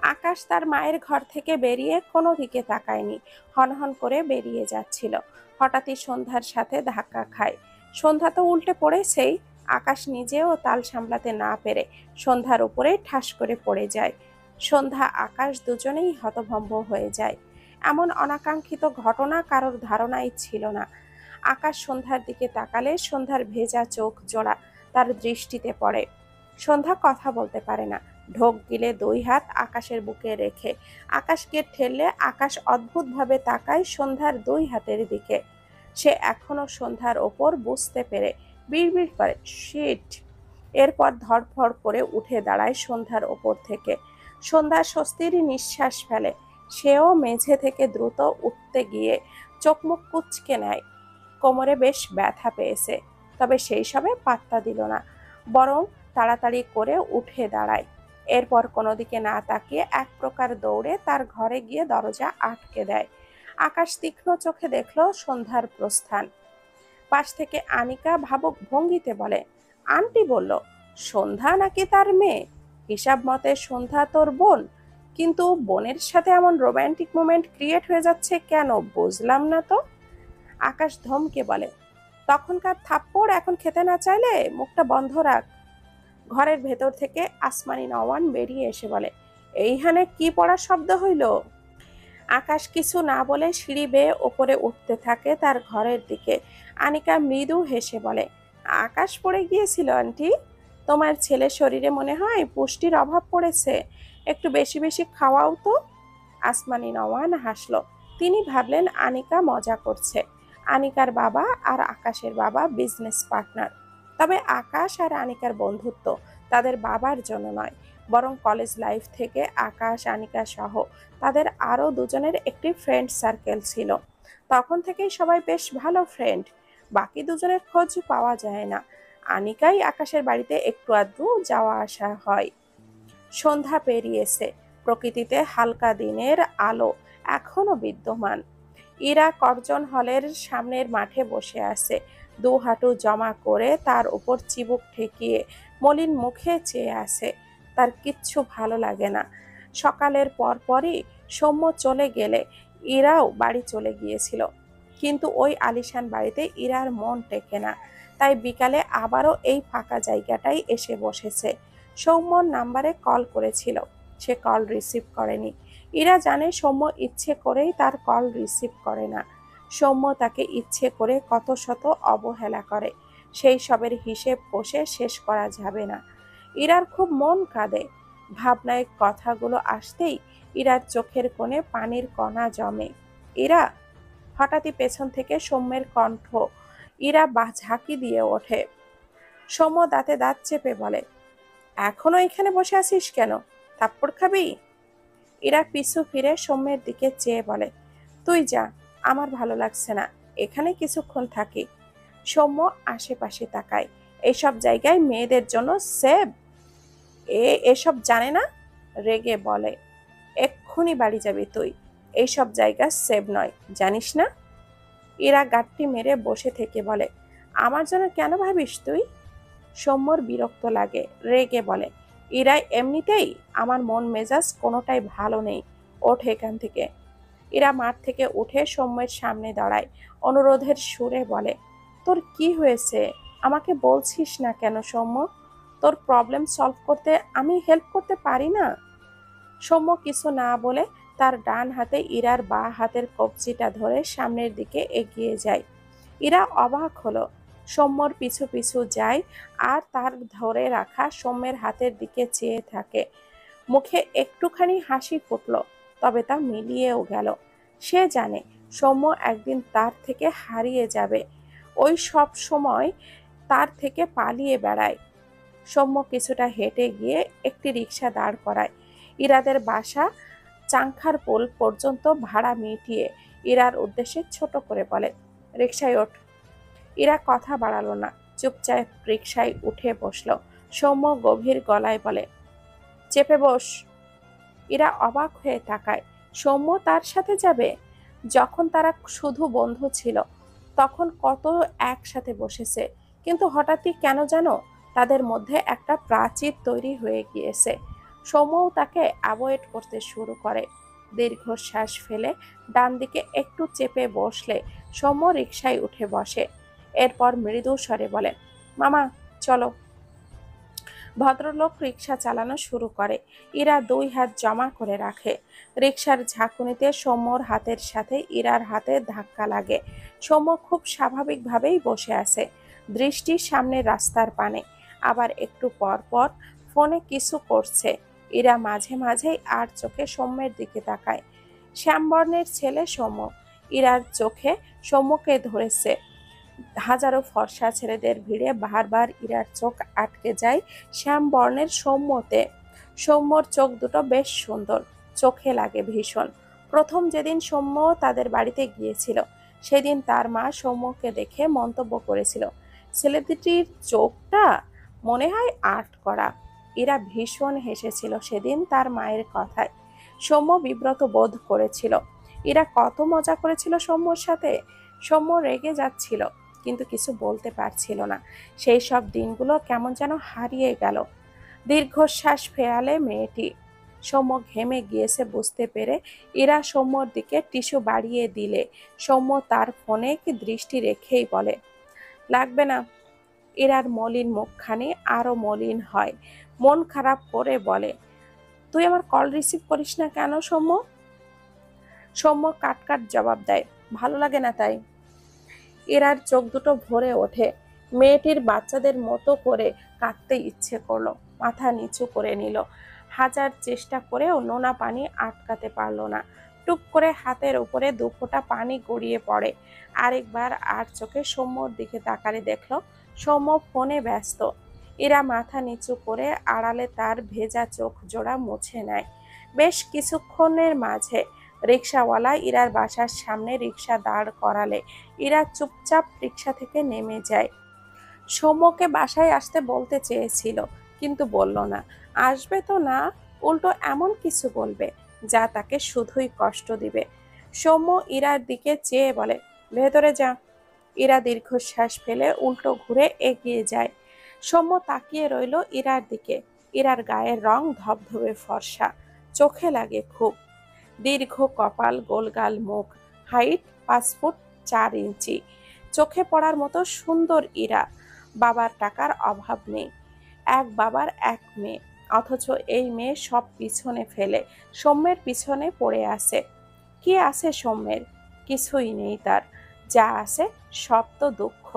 আকাশ তার মায়ের ঘর থেকে বেরিয়ে কোনো দিকে তাকায়নি, হনহন করে বেরিয়ে যাচ্ছিল। হঠাৎই সন্ধ্যার সাথে ধাক্কা খায়। সন্ধ্যা তো উল্টে পড়েছেই। আকাশ নিজেও তাল সামলাতে না পেরে সন্ধ্যার উপরে ঠাস করে পড়ে যায়। সন্ধ্যা আকাশ দুজনেই হতভম্ব হয়ে যায়। এমন অনাকাঙ্ক্ষিত ঘটনা কারোর ধারণাই ছিল না। আকাশ সন্ধ্যার দিকে তাকালে সন্ধ্যার ভেজা চোখ জোড়া তার দৃষ্টিতে পড়ে। সন্ধ্যা কথা বলতে পারে না। ঢোক গিলে দুই হাত আকাশের বুকে রেখে আকাশকে ঠেললে আকাশ অদ্ভুতভাবে তাকায় সন্ধ্যার দুই হাতের দিকে। সে এখনো সন্ধ্যার ওপর বুঝতে পেরে বিড়বিড় করে, শিট। এরপর ধড়ফড় করে উঠে দাঁড়ায় সন্ধ্যার ওপর থেকে। সন্ধ্যা স্বস্তির নিঃশ্বাস ফেলে। সেও মেঝে থেকে দ্রুত উঠতে গিয়ে চোখ মুখ কুঁচকে নেয়। কোমরে বেশ ব্যথা পেয়েছে, তবে সেই সবে পাত্তা দিল না, বরং তাড়াতাড়ি করে উঠে দাঁড়ায়। এরপর কোনো দিকে না তাকিয়ে এক প্রকার দৌড়ে তার ঘরে গিয়ে দরজা আটকে দেয়। আকাশ তীক্ষ্ণ চোখে দেখল সন্ধ্যার প্রস্থান। পাশ থেকে আনিকা ভাবুক ভঙ্গিতে বলে, আন্টি বলল সন্ধ্যা নাকি তার মেয়ে। হিসাব মতে সন্ধ্যা তোর বোন, কিন্তু বোনের সাথে এমন রোমান্টিক মোমেন্ট ক্রিয়েট হয়ে যাচ্ছে কেন বুঝলাম না তো। আকাশ ধমকে বলে, তখনকার থাপ্পড় এখন খেতে না চাইলে মুখটা বন্ধ রাখ। ঘরের ভেতর থেকে আসমানি নওয়ান বেরিয়ে এসে বলে, এইখানে কি পড়ার শব্দ হইল। আকাশ কিছু না বলে সিঁড়ি বেয়ে ওপরে উঠতে থাকে তার ঘরের দিকে। আনিকা মৃদু হেসে বলে, আকাশ পড়ে গিয়েছিল আন্টি। তোমার ছেলের শরীরে মনে হয় পুষ্টির অভাব পড়েছে, একটু বেশি বেশি খাওয়াও তো। আসমানি নওয়ান হাসলো। তিনি ভাবলেন আনিকা মজা করছে। আনিকার বাবা আর আকাশের বাবা বিজনেস পার্টনার। তবে আকাশ আর আনিকার বন্ধুত্ব তাদের বাবার জন্য নয়, বরং কলেজ লাইফ থেকে আকাশ আনিকা সহ তাদের আরও দুজনের একটি ফ্রেন্ড সার্কেল ছিল। তখন থেকেই সবাই বেশ ভালো ফ্রেন্ড। বাকি দুজনের খোঁজ পাওয়া যায় না। আনিকাই আকাশের বাড়িতে একটু আধটু যাওয়া আসা হয়। সন্ধ্যা পেরিয়েছে, প্রকৃতিতে হালকা দিনের আলো এখনো বিদ্যমান। ইরা কর্জন হলের সামনের মাঠে বসে আছে, দু হাঁটু জমা করে তার উপর চিবুক ঠেকিয়ে মলিন মুখে চেয়ে আছে। তার কিচ্ছু ভালো লাগে না। সকালের পরপরই সৌম্য চলে গেলে ইরাও বাড়ি চলে গিয়েছিল, কিন্তু ওই আলিশান বাড়িতে ইরার মন টেকে না। তাই বিকালে আবারও এই ফাঁকা জায়গাটাই এসে বসেছে। সৌম্যর নাম্বারে কল করেছিল, সে কল রিসিভ করেনি। ইরা জানে সৌম্য ইচ্ছে করেই তার কল রিসিভ করে না। সৌম্য তাকে ইচ্ছে করে কত শত অবহেলা করে, সেই সবের হিসেব কষে শেষ করা যাবে না। ইরার খুব মন কাঁদে। ভাবনায় কথাগুলো আসতেই ইরার চোখের কোণে পানির কণা জমে। ইরা। হঠাৎই পেছন থেকে সৌম্যের কণ্ঠ। ইরা ঝাঁকি দিয়ে ওঠে। সৌম্য দাঁতে দাঁত চেপে বলে, এখনো এখানে বসে আছিস কেন? থাপ্পড় খাবি? ইরা পিছু ফিরে সৌম্যের দিকে চেয়ে বলে, তুই যা, আমার ভালো লাগছে না, এখানে কিছুক্ষণ থাকি। সৌম্য আশেপাশে তাকায়। এইসব জায়গায় মেয়েদের জন্য সেভ। এসব জানে না, রেগে বলে, এক্ষুনি বাড়ি যাবি তুই। এইসব জায়গা সেভ নয়, জানিস না? ইরা গাঁটটি মেরে বসে থেকে বলে, আমার জন্য কেন ভাবিস তুই? সৌম্যর বিরক্ত লাগে, রেগে বলে, ইরা এমনিতেই আমার মন মেজাজ কোনোটাই ভালো নেই, ওঠ এখান থেকে। ইরা মাঠ থেকে উঠে সৌম্যের সামনে দাঁড়ায়, অনুরোধের সুরে বলে, তোর কি হয়েছে আমাকে বলছিস না কেন সৌম্য? তোর প্রবলেম সলভ করতে আমি হেল্প করতে পারি না? সৌম্য কিছু না বলে তার ডান হাতে ইরার বাঁ হাতের কবজিটা ধরে সামনের দিকে এগিয়ে যায়। ইরা অবাক হলো। সৌম্যর পিছু পিছু যায় আর তার ধরে রাখা সৌম্যের হাতের দিকে চেয়ে থাকে। মুখে একটুখানি হাসি ফুটল, তবে তা মিলিয়েও গেল। সে জানে সৌম্য একদিন তার থেকে হারিয়ে যাবে। ওই সব সময় তার থেকে পালিয়ে বেড়ায়। সৌম্য কিছুটা হেঁটে গিয়ে একটি রিক্সা দাঁড় করায়। ইরাদের বাসা চাংখার পোল পর্যন্ত ভাড়া মিটিয়ে ইরার উদ্দেশ্যে ছোট করে বলে, রিক্সায় ওঠ। ইরা কথা বাড়ালো না, চুপচাপ রিক্সায় উঠে বসলো। সৌম্য গভীর গলায় বলে, চেপে বস। ইরা অবাক হয়ে তাকায়। সৌম্য তার সাথে যাবে? যখন তারা শুধু বন্ধু ছিল তখন কত একসাথে বসেছে, কিন্তু হঠাৎই কেন যেন তাদের মধ্যে একটা প্রাচীর তৈরি হয়ে গিয়েছে। সৌম্যও তাকে অ্যাভয়েড করতে শুরু করে। দীর্ঘশ্বাস ফেলে ডান দিকে একটু চেপে বসলে সৌম্য রিকশায় উঠে বসে। এরপর মৃদু স্বরে বলে, মামা চলো। ভদ্রলোক রিকশা চালানো শুরু করে। ইরা দুই হাত জমা করে রাখে। রিকশার ঝাঁকুনিতে সৌম্যর হাতের সাথে ইরার হাতে ধাক্কা লাগে। সৌম্য খুব স্বাভাবিকভাবেই বসে আছে, দৃষ্টি সামনে রাস্তার পানে। আবার একটু পর পর ফোনে কিছু করছে। ইরা মাঝে মাঝেই আর চোখে সৌম্যের দিকে তাকায়। শ্যামবর্ণের ছেলে সৌম্য। ইরার চোখে সৌম্যকে ধরেছে। হাজারো ফর্সা ছেলেদের ভিড়ে বারবার ইরার চোখ আটকে যায় শ্যামবর্ণের সৌম্যতে। সৌম্যর চোখ দুটো বেশ সুন্দর, চোখে লাগে ভীষণ। প্রথম যেদিন সৌম্য তাদের বাড়িতে গিয়েছিল সেদিন তার মা সৌম্যকে দেখে মন্তব্য করেছিল, ছেলেটির চোখটা মনে হয় আর্ট করা। ইরা ভীষণ হেসেছিল সেদিন তার মায়ের কথায়। সৌম্য বিব্রত বোধ করেছিল। ইরা কত মজা করেছিল সৌম্যর সাথে। সৌম্য রেগে যাচ্ছিল কিন্তু কিছু বলতে পারছিল না। সেই সব দিনগুলো কেমন যেন হারিয়ে গেল। দীর্ঘশ্বাস ফেরালে মেয়েটি। সৌম্য ঘেমে গিয়েছে বুঝতে পেরে ইরা সৌম্যর দিকে টিস্যু বাড়িয়ে দিলে সৌম্য তার ফোনে কি দৃষ্টি রেখেই বলে, লাগবে না। ইরার মলিন মুখখানি আরো মলিন হয়। মন খারাপ করে বলে, তুই আমার কল রিসিভ করিস না কেন সৌম্য? সৌম্য কাট জবাব দেয়, ভালো লাগে না তাই। ইরার চোখ দুটো ভরে ওঠে। মেয়েটির বাচ্চাদের মতো করে কাঁদতে ইচ্ছে করলো। মাথা নিচু করে নিল। হাজার চেষ্টা করেও নোনা পানি আটকাতে পারল না। টুপ করে হাতের উপরে দুফোঁটা পানি গড়িয়ে পড়ে। আরেকবার আর চোখে সৌম্যর দিকে তাকালে দেখল সৌম্য ফোনে ব্যস্ত। ইরা মাথা নিচু করে আড়ালে তার ভেজা চোখ জোড়া মুছে নেয়। বেশ কিছুক্ষণের মাঝে রিকশাওয়ালা ইরার বাসার সামনে রিকশা দাঁড় করালে ইরা চুপচাপ রিকশা থেকে নেমে যায়। সৌম্যকে বাসায় আসতে বলতে চেয়েছিল কিন্তু বলল না। আসবে তো না, উল্টো এমন কিছু বলবে যা তাকে শুধুই কষ্ট দিবে। সৌম্য ইরার দিকে চেয়ে বলে, ভেতরে যা। ইরা দীর্ঘশ্বাস ফেলে উল্টো ঘুরে এগিয়ে যায়। সৌম্য তাকিয়ে রইল ইরার দিকে। ইরার গায়ের রং ধবধবে ফর্সা, চোখে লাগে খুব। দীর্ঘ কপাল, গোলগাল মুখ, হাইট 5 ফুট 4 ইঞ্চি। চোখে পড়ার মতো সুন্দর ইরা। বাবার টাকার অভাব নেই। এক বাবার এক মেয়ে, অথচ এই মেয়ে সব পিছনে ফেলে সৌম্যের পিছনে পড়ে আছে। কি আছে সৌম্যের? কিছুই নেই তার। যা আছে সব তো দুঃখ।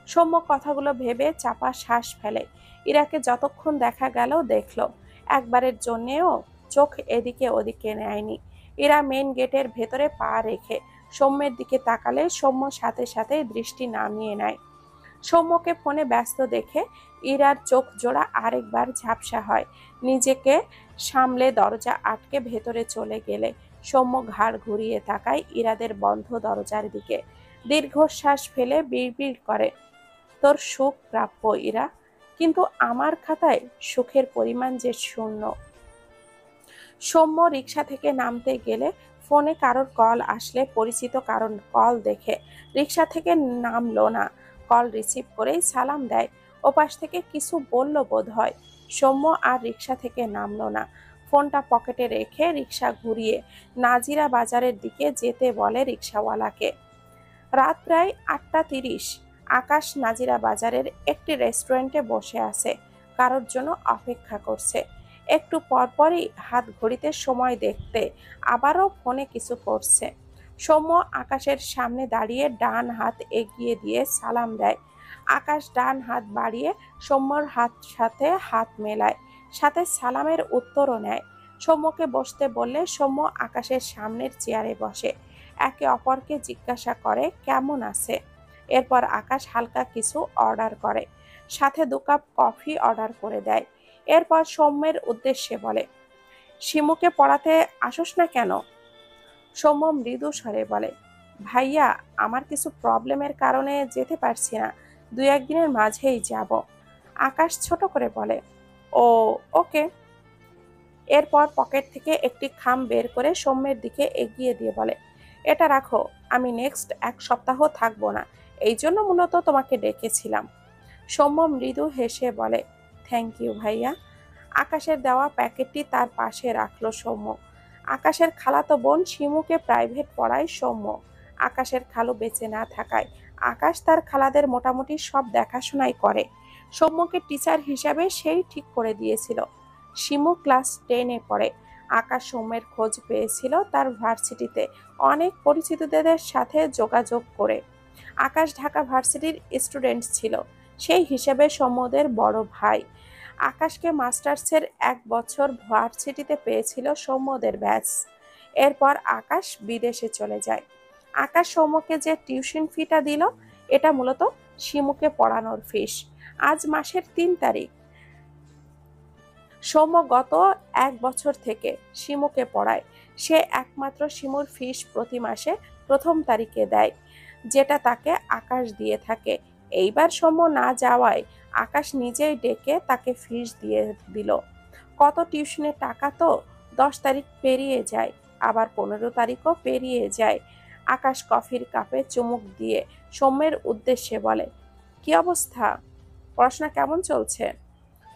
সৌম্য কথাগুলো ভেবে চাপা শ্বাস ফেলে। ইরাকে যতক্ষণ দেখা গেল দেখল, একবারের জন্যেও চোখ এদিকে ওদিকে নেয়নি। ইরা মেন গেটের ভেতরে পা রেখে সৌম্যের দিকে তাকালে সৌম্য সাথে সাথে দৃষ্টি নামিয়ে নেয়। সৌম্যকে ফোনে ব্যস্ত দেখে ইরার চোখ জোড়া আরেকবার ঝাপসা হয়। নিজেকে সামলে দরজা আটকে ভেতরে চলে গেলে সৌম্য ঘাড় ঘুরিয়ে তাকায় ইরাদের বন্ধ দরজার দিকে। দীর্ঘশ্বাস ফেলে বিড়বিড় করে, তোর সুখ প্রাপ্য ইরা, কিন্তু আমার খাতায় সুখের পরিমাণ যে শূন্য। সৌম্য রিকশা থেকে নামতে গেলে ফোনে কারোর কল আসলে পরিচিত কারণ কল দেখে রিকশা থেকে নামলো না। কল রিসিভ করেই সালাম দেয়। ওপাশ থেকে কিছু বলল বোধ হয়। সৌম্য আর রিকশা থেকে নামলো না। ফোনটা পকেটে রেখে রিকশা ঘুরিয়ে নাজিরা বাজারের দিকে যেতে বলে রিকশাওয়ালাকে। রাত প্রায় 8টা 30। আকাশ নাজিরা বাজারের একটি রেস্টুরেন্টে বসে আছে, কারোর জন্য অপেক্ষা করছে। একটু পরপরই হাত ঘড়িতে সময় দেখতে আবারও ফোনে কিছু করছে। সৌম্য আকাশের সামনে দাঁড়িয়ে ডান হাত এগিয়ে দিয়ে সালাম দেয়। আকাশ ডান হাত বাড়িয়ে সৌম্যর সাথে হাত মেলায়, সাথে সালামের উত্তরও নেয়। সৌম্যকে বসতে বললে সৌম্য আকাশের সামনের চেয়ারে বসে। একে অপরকে জিজ্ঞাসা করে কেমন আছে। এরপর আকাশ হালকা কিছু অর্ডার করে, সাথে 2 কাপ কফি অর্ডার করে দেয়। এরপর সৌম্যের উদ্দেশ্যে বলে, শিমুকে পড়াতে আসোস না কেন? সৌম্য মৃদু স্বরে বলে, ভাইয়া আমার কিছু প্রবলেমের কারণে যেতে পারছি না, 2-1 দিনের মাঝেই যাব। আকাশ ছোট করে বলে, ও ওকে। এরপর পকেট থেকে একটি খাম বের করে সৌম্যের দিকে এগিয়ে দিয়ে বলে, এটা রাখো, আমি নেক্সট 1 সপ্তাহ থাকবো না, এই জন্য মূলত তোমাকে ডেকেছিলাম। সৌম্য মৃদু হেসে বলে, থ্যাংক ইউ ভাইয়া, আকাশের দেওয়া প্যাকেটটি তার পাশে রাখলো সৌম্য। আকাশের খালাতো বোন শিমুকে প্রাইভেট পড়ায় সৌম্য। আকাশের খালু বেঁচে না থাকায় আকাশ তার খালাদের মোটামুটি সব দেখাশোনাই করে। সৌম্যকে টিচার হিসাবে সেই ঠিক করে দিয়েছিল। শিমু ক্লাস 10-এ পড়ে। আকাশ সৌম্যের খোঁজ পেয়েছিল তার ভার্সিটিতে অনেক পরিচিতদের সাথে যোগাযোগ করে। আকাশ ঢাকা ভার্সিটির স্টুডেন্ট ছিল, সেই হিসেবে সৌম্যদের বড় ভাই। আকাশকে মাস্টার্সের 1 বছর ভার্সিটিতে পেয়েছিল সৌম্যদের ব্যাচ। এরপর আকাশ বিদেশে চলে যায়। আকাশ সৌম্যকে যে টিউশন ফিটা দিল, এটা মূলত শিমুকে পড়ানোর ফিস। আজ মাসের 3 তারিখ। সৌম্য গত 1 বছর থেকে শিমুকে পড়ায়। সে একমাত্র শিমুর ফিস প্রতি মাসে 1ম তারিখে দেয়, যেটা তাকে আকাশ দিয়ে থাকে। এইবার সৌম্য না যাওয়ায় আকাশ নিজেই ডেকে তাকে ফিস দিয়ে দিল। কত টিউশনের টাকা তো! 10 তারিখ পেরিয়ে যায়, আবার 15 তারিখও পেরিয়ে যায়। আকাশ কফির কাপে চুমুক দিয়ে সৌম্যের উদ্দেশ্যে বলে, কি অবস্থা, পড়াশোনা কেমন চলছে?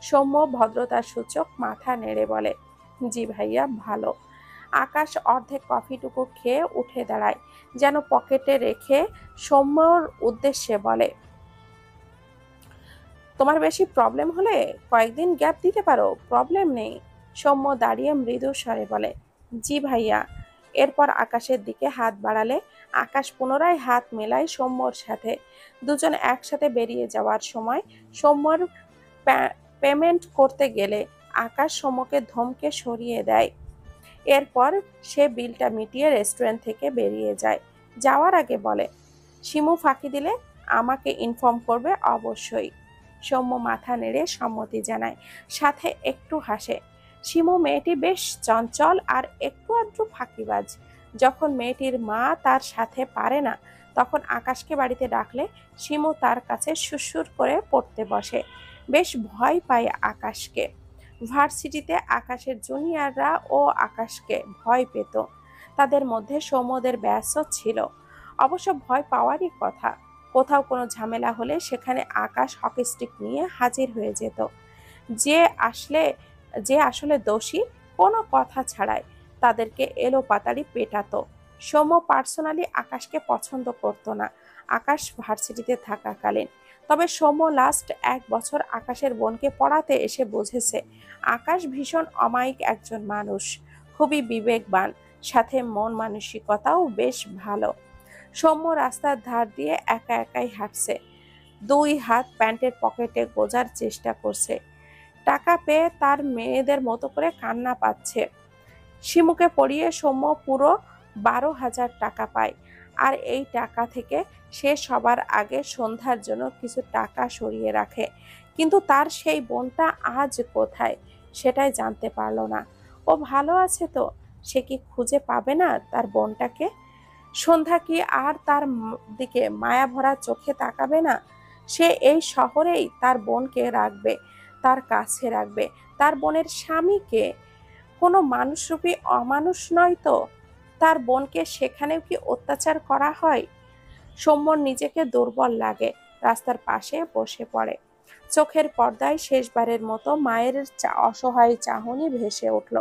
সৌম্য ভদ্রতার সূচক মাথা নেড়ে বলে, জি ভাইয়া, ভালো। আকাশ অর্ধেক কফিটুকু খেয়ে উঠে দাঁড়ায়, যেন পকেটে রেখে সৌম্যর উদ্দেশ্যে বলে, তোমার বেশি প্রবলেম হলে কয়েকদিন গ্যাপ দিতে পারো, প্রবলেম নেই। সৌম্য দাঁড়িয়ে মৃদু স্বরে বলে, জি ভাইয়া। এরপর আকাশের দিকে হাত বাড়ালে আকাশ পুনরায় হাত মেলায় সৌম্যর সাথে। দুজন একসাথে বেরিয়ে যাওয়ার সময় সৌম্যর পেমেন্ট করতে গেলে আকাশ সৌম্যকে ধমকে সরিয়ে দেয়। এরপর সে বিলটা মিটিয়ে রেস্টুরেন্ট থেকে বেরিয়ে যায়। যাওয়ার আগে বলে, শিমু ফাঁকি দিলে আমাকে ইনফর্ম করবে অবশ্যই। সৌম্য মাথা নেড়ে সম্মতি জানায়, সাথে একটু হাসে। শিমু মেয়েটি বেশ চঞ্চল আর একটু আধটু ফাঁকিবাজ। যখন মেয়েটির মা তার সাথে পারে না, তখন আকাশকে বাড়িতে ডাকলে শিমু তার কাছে সুরসুর করে পড়তে বসে। বেশ ভয় পায় আকাশকে। ভার্সিটিতে আকাশের জুনিয়ররা ও আকাশকে ভয় পেত। তাদের মধ্যে সৌম্যদের ব্যাচও ছিল। অবশ্য ভয় পাওয়ারই কথা। কোথাও কোনো ঝামেলা হলে সেখানে আকাশ হকি স্টিক নিয়ে হাজির হয়ে যেত। যে আসলে যে আসলে দোষী, কোনো কথা ছাড়াই তাদেরকে এলোপাতাড়ি পেটাতো। সৌম্য পার্সোনালি আকাশকে পছন্দ করত না আকাশ ভার্সিটিতে থাকাকালীন। তবে সৌম্য লাস্ট 1 বছর আকাশের বোনকে পড়াতে এসে বুঝেছে আকাশ ভীষণ অমায়িক একজন মানুষ, খুবই বিবেকবান, সাথে মন মানসিকতাও বেশ ভালো। সৌম্য রাস্তার ধার দিয়ে একা একাই হাঁটছে। 2 হাত প্যান্টের পকেটে গোজার চেষ্টা করছে। টাকা পেয়ে তার মেয়েদের মতো করে কান্না পাচ্ছে। শিমুকে পড়িয়ে সৌম্য পুরো 12,000 টাকা পায়। আর এই টাকা থেকে সে সবার আগে সন্ধ্যার জন্য কিছু টাকা সরিয়ে রাখে। কিন্তু তার সেই বোনটা আজ কোথায়, সেটাই জানতে পারল না। ও ভালো আছে তো? সে কি খুঁজে পাবে না তার বোনটাকে? সন্ধ্যা কি আর তার দিকে মায়া ভরা চোখে তাকাবে না? সে এই শহরেই তার বোনকে রাখবে, তার কাছে রাখবে। তার বোনের স্বামীকে কোনো মানুষরূপী অমানুষ নয় তো? তার বোনকে সেখানেও কি অত্যাচার করা হয়? সৌম্যর নিজেকে দুর্বল লাগে, রাস্তার পাশে বসে পড়ে। চোখের পর্দায় শেষবারের মতো মায়ের অসহায় চাহনি ভেসে উঠল।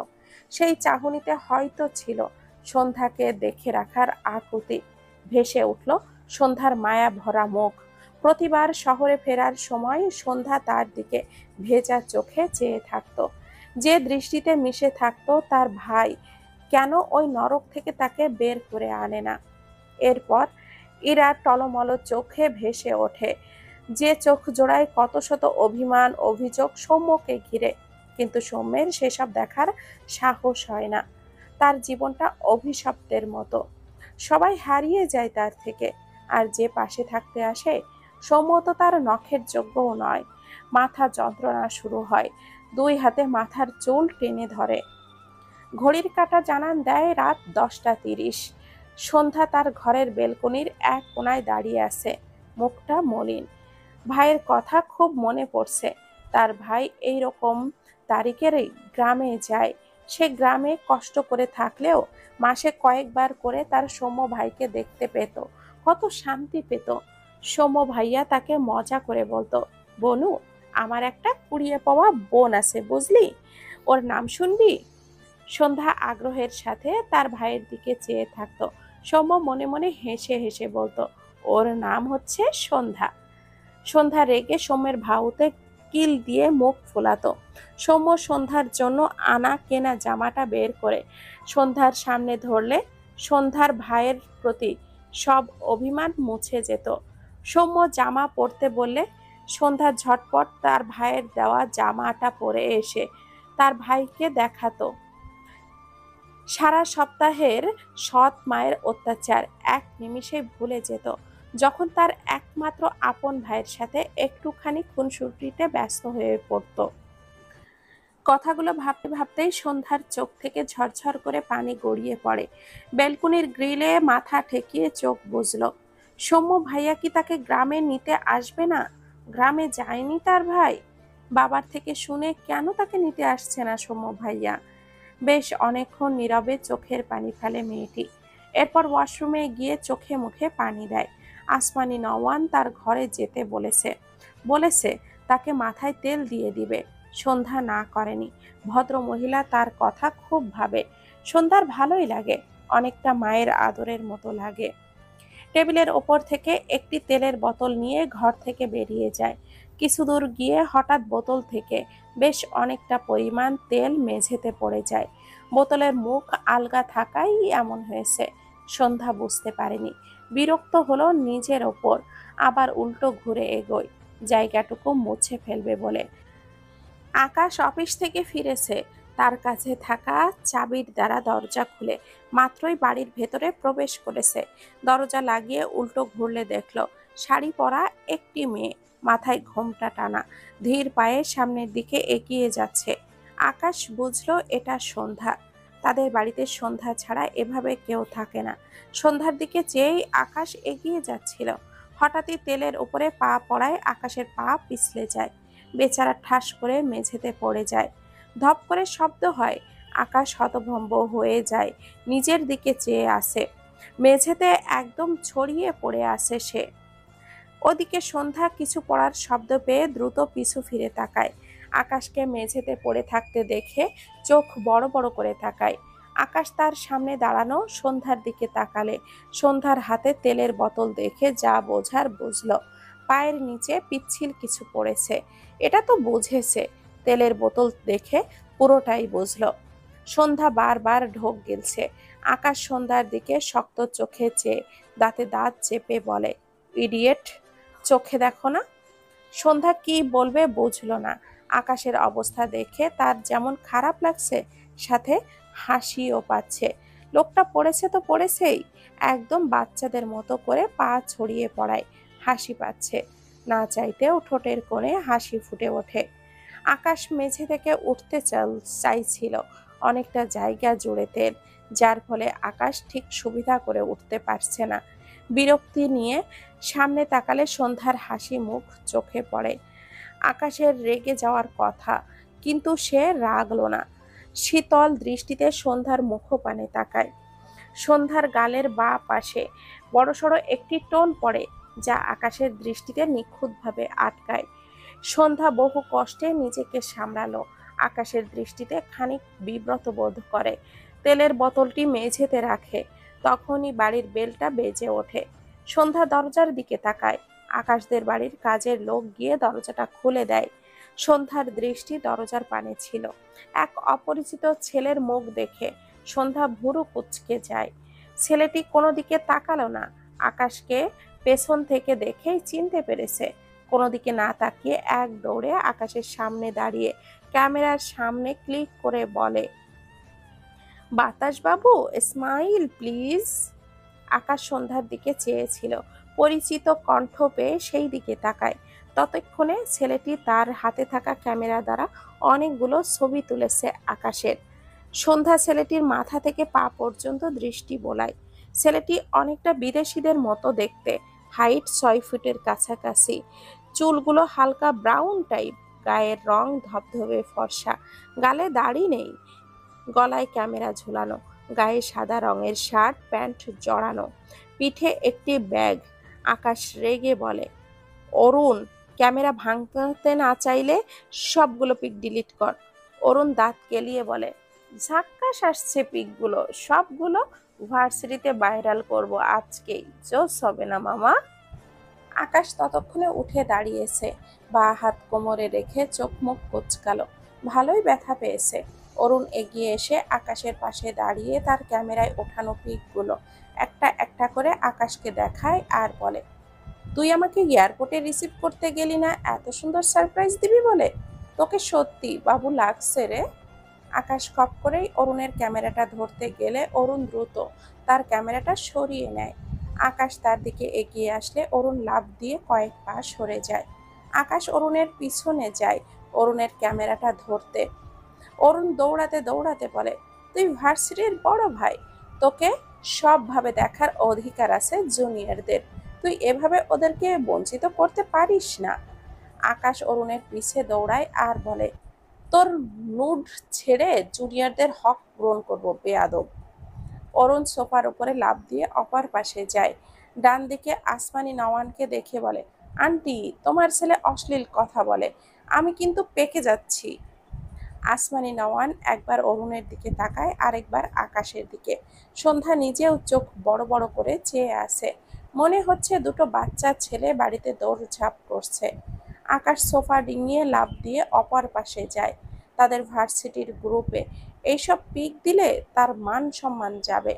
সেই চাহনিতে হয়তো ছিল সন্ধ্যাকে দেখে রাখার আকুতি। ভেসে উঠল সন্ধ্যার মায়া ভরা মুখ। প্রতিবার শহরে ফেরার সময় সন্ধ্যা তার দিকে ভেজা চোখে চেয়ে থাকতো। যে দৃষ্টিতে মিশে থাকতো তার ভাই কেন ওই নরক থেকে তাকে বের করে আনে না? এরপর ইরা টলমল চোখে ভেসে ওঠে, যে চোখ জোড়ায় কত শত অভিমান অভিযোগ সৌম্যকে ঘিরে। কিন্তু সৌম্যের সেসব দেখার সাহস হয় না। তার জীবনটা অভিশপ্তের মতো, সবাই হারিয়ে যায় তার থেকে। আর যে পাশে থাকতে আসে, সৌম্য তো তার নখের যোগ্যও নয়। মাথা যন্ত্রণা শুরু হয়, 2 হাতে মাথার চুল টেনে ধরে। ঘড়ির কাঁটা জানান দেয় রাত 10টা 30। সন্ধ্যা তার ঘরের বেলকনির এক কোনায় দাঁড়িয়ে আছে, মুখটা মলিন। ভাইয়ের কথা খুব মনে পড়ছে। তার ভাই এইরকম তারিখেরই গ্রামে যায়। সে গ্রামে কষ্ট করে থাকলেও মাসে কয়েকবার করে তার সৌম্য ভাইকে দেখতে পেত, কত শান্তি পেত। সৌম্য ভাইয়া তাকে মজা করে বলতো, বনু, আমার একটা কুড়িয়ে পাওয়া বোন আছে বুঝলি, ওর নাম শুনবি? সন্ধ্যা আগ্রহের সাথে তার ভাইয়ের দিকে চেয়ে থাকতো। সৌম্য মনে মনে হেসে হেসে বলতো, ওর নাম হচ্ছে সন্ধ্যা। সন্ধ্যা রেগে সৌম্যের ভাউতে কিল দিয়ে মুখ ফোলাতো। সৌম্য সন্ধ্যার জন্য আনা কেনা জামাটা বের করে সন্ধ্যার সামনে ধরলে সন্ধ্যার ভাইয়ের প্রতি সব অভিমান মুছে যেত। সৌম্য জামা পরতে বললে সন্ধ্যা ঝটপট তার ভাইয়ের দেওয়া জামাটা পরে এসে তার ভাইকে দেখাতো। সারা সপ্তাহের সৎ মায়ের অত্যাচার এক নিমিষেই ভুলে যেত যখন তার একমাত্র আপন ভাইয়ের সাথে একটুখানি খুনসুটিতে ব্যস্ত হয়ে পড়ত। কথাগুলো ভাবতে ভাবতেই সন্ধ্যার চোখ থেকে ঝরঝর করে পানি গড়িয়ে পড়ে। ব্যালকনির গ্রিলে মাথা ঠেকিয়ে চোখ বুজল। সৌম্য ভাইয়া কি তাকে গ্রামে নিতে আসবে না? গ্রামে যায়নি তার ভাই? বাবার থেকে শুনে কেন তাকে নিতে আসছে না সৌম্য ভাইয়া? বেশ অনেকক্ষণ নীরবে চোখের পানি ফেলে মেয়েটি। এরপর ওয়াশরুমে গিয়ে চোখে মুখে পানি দেয়। আসমানি নওয়ান তার ঘরে যেতে বলেছে বলেছে তাকে মাথায় তেল দিয়ে দিবে। সন্ধ্যা না করেনি। ভদ্র মহিলা তার কথা খুব ভাবে। সন্ধ্যার ভালোই লাগে, অনেকটা মায়ের আদরের মতো লাগে। টেবিলের ওপর থেকে একটি তেলের বোতল নিয়ে ঘর থেকে বেরিয়ে যায়। কিছু দূর গিয়ে হঠাৎ বোতল থেকে বেশ অনেকটা পরিমাণ তেল মেঝেতে পড়ে যায়। বোতলের মুখ আলগা থাকাই এমন হয়েছে। সন্ধ্যা বুঝতে পারেনি। বিরক্ত হলো নিজের ওপর, আবার উল্টো ঘুরে এগোয় জায়গাটুকু মুছে ফেলবে বলে। আকাশ অফিস থেকে ফিরেছে। তার কাছে থাকা চাবির দ্বারা দরজা খুলে মাত্রই বাড়ির ভেতরে প্রবেশ করেছে। দরজা লাগিয়ে উল্টো ঘুরলে দেখল শাড়ি পরা একটি মেয়ে, মাথায় ঘোমটা টানা, ধীর পায়ে সামনের দিকে এগিয়ে যাচ্ছে। আকাশ বুঝলো এটা সন্ধ্যা। তাদের বাড়িতে সন্ধ্যা ছাড়া এভাবে কেউ থাকে না। সন্ধ্যার দিকে চেয়েই আকাশ এগিয়ে যাচ্ছিল। হঠাৎই তেলের উপরে পা পড়ায় আকাশের পা পিছলে যায়। বেচারা ঠাস করে মেঝেতে পড়ে যায়। ধপ করে শব্দ হয়। আকাশ হতভম্ব হয়ে যায়, নিজের দিকে চেয়ে আসে। মেঝেতে একদম ছড়িয়ে পড়ে আসে সে। ওদিকে সন্ধ্যা কিছু পড়ার শব্দ পেয়ে দ্রুত পিছু ফিরে তাকায়। আকাশকে মেঝেতে পড়ে থাকতে দেখে চোখ বড় বড় করে তাকায়। আকাশ তার সামনে দাঁড়ানো সন্ধ্যার দিকে তাকালে সন্ধ্যার হাতে তেলের বোতল দেখে যা বোঝার বুঝল। পায়ের নিচে পিচ্ছিল কিছু পড়েছে, এটা তো বুঝেছে। তেলের বোতল দেখে পুরোটাই বুঝল। সন্ধ্যা বারবার ঢোক গিলছে। আকাশ সন্ধ্যার দিকে শক্ত চোখে চেয়ে দাঁতে দাঁত চেপে বলে, ইডিয়েট, চোখে দেখো না? সন্ধ্যা কি বলবে বুঝল না। আকাশের অবস্থা দেখে তার যেমন খারাপ লাগছে, সাথে হাসিও পাচ্ছে। লোকটা পড়েছে তো পড়েছেই, একদম বাচ্চাদের মতো করে পা ছড়িয়ে পড়ায় হাসি পাচ্ছে। না চাইতেও ঠোঁটের কোণে হাসি ফুটে ওঠে। আকাশ মেঝে থেকে উঠতে চাইছিল, অনেকটা জায়গা জুড়ে তেল, যার ফলে আকাশ ঠিক সুবিধা করে উঠতে পারছে না। বিরক্তি নিয়ে সামনে তাকালে সন্ধ্যার হাসি মুখ চোখে পড়ে। আকাশের রেগে যাওয়ার কথা, কিন্তু সে রাগল না। শীতল দৃষ্টিতে সন্ধ্যার মুখপানে তাকায়। সন্ধ্যার গালের বাঁ পাশে বড়সড় একটি টোল পড়ে, যা আকাশের দৃষ্টিতে নিখুঁতভাবে আটকায়। সন্ধ্যা বহু কষ্টে নিজেকে সামলালো। আকাশের দৃষ্টিতে খানিক বিব্রত বোধ করে। তেলের বোতলটি মেঝেতে রাখে। তখনই বাড়ির বেলটা বেজে ওঠে। সন্ধ্যা দরজার দিকে তাকায়। আকাশদের বাড়ির কাজের লোক গিয়ে দরজাটা খুলে দেয়। সন্ধ্যার দৃষ্টি দরজার পানে ছিল। এক অপরিচিত ছেলের মুখ দেখে সন্ধ্যা ভুরু কুঁচকে যায়। ছেলেটি কোনো দিকে তাকালো না। আকাশকে পেছন থেকে দেখেই চিনতে পেরেছে। কোনো দিকে না তাকিয়ে এক দৌড়ে আকাশের সামনে দাঁড়িয়ে ক্যামেরার সামনে ক্লিক করে বলে, বাতাস বাবু, স্মাইল প্লিজ। আকাশ সন্ধ্যার দিকে চেয়েছিল। পরিচিত কণ্ঠ পেয়ে সেই দিকে তাকায়। ততক্ষণে ছেলেটি তার হাতে থাকা ক্যামেরা দ্বারা অনেকগুলো ছবি তুলেছে আকাশের। সন্ধ্যা ছেলেটির মাথা থেকে পা পর্যন্ত দৃষ্টি বোলায়। ছেলেটি অনেকটা বিদেশিদের মতো দেখতে, হাইট 6 ফুটের কাছাকাছি, চুলগুলো হালকা ব্রাউন টাইপ, গায়ের রং ধবধবে ফর্সা, গালে দাড়ি নেই, গলায় ক্যামেরা ঝুলানো, গায়ে সাদা রঙের শার্ট প্যান্ট জড়ানো, পিঠে একটি ব্যাগ। আকাশ রেগে বলে, অরুণ, ক্যামেরা ভাঙতে না চাইলে সবগুলো পিক ডিলিট কর। অরুণ দাঁত কেলিয়ে বলে, ঝাক্কাস আসছে পিকগুলো, সবগুলো ভার্সিটিতে ভাইরাল করব আজকেই, জোস হবে না মামা? আকাশ ততক্ষণে উঠে দাঁড়িয়েছে, বা হাত কোমরে রেখে চোখ মুখ কুচকালো। ভালোই ব্যথা পেয়েছে। অরুণ এগিয়ে এসে আকাশের পাশে দাঁড়িয়ে তার ক্যামেরায় ওঠানো পিকগুলো একটা একটা করে আকাশকে দেখায় আর বলে, তুই আমাকে এয়ারপোর্টে রিসিভ করতে গেলি না এত সুন্দর সারপ্রাইজ দিবি বলে? তোকে সত্যি বাবু লাগছে রে। আকাশ খপ করেই অরুণের ক্যামেরাটা ধরতে গেলে অরুণ দ্রুত তার ক্যামেরাটা সরিয়ে নেয়। আকাশ তার দিকে এগিয়ে আসলে অরুণ লাফ দিয়ে কয়েক পা সরে যায়। আকাশ অরুণের পিছনে যায় অরুণের ক্যামেরাটা ধরতে। অরুণ দৌড়াতে দৌড়াতে বলে, তুই ভার্সিটির বড় ভাই, তোকে সবভাবে দেখার অধিকার আছে জুনিয়রদের, তুই এভাবে ওদেরকে বঞ্চিত করতে পারিস না। আকাশ অরুণের পিছে দৌড়ায় আর বলে, তোর নুড ছেড়ে জুনিয়রদের হক পূরণ করবো বেয়াদব। অরুণ সোফার উপরে লাফ দিয়ে অপর পাশে যায়। ডান দিকে আসমানি নওয়ানকে দেখে বলে, আন্টি তোমার ছেলে অশ্লীল কথা বলে, আমি কিন্তু পেকে যাচ্ছি। আসমানি নওয়ান একবার অরুণের দিকে তাকায়, আরেকবার আকাশের দিকে। সন্ধ্যা নিজেও চোখ বড় বড় করে চেয়ে আছে। মনে হচ্ছে দুটো বাচ্চা ছেলে বাড়িতে দৌড়ঝাঁপ করছে। আকাশ সোফা ডিঙিয়ে লাফ দিয়ে অপর পাশে যায়। তাদের ভার্সিটির গ্রুপে এইসব পিক দিলে তার মান সম্মান যাবে।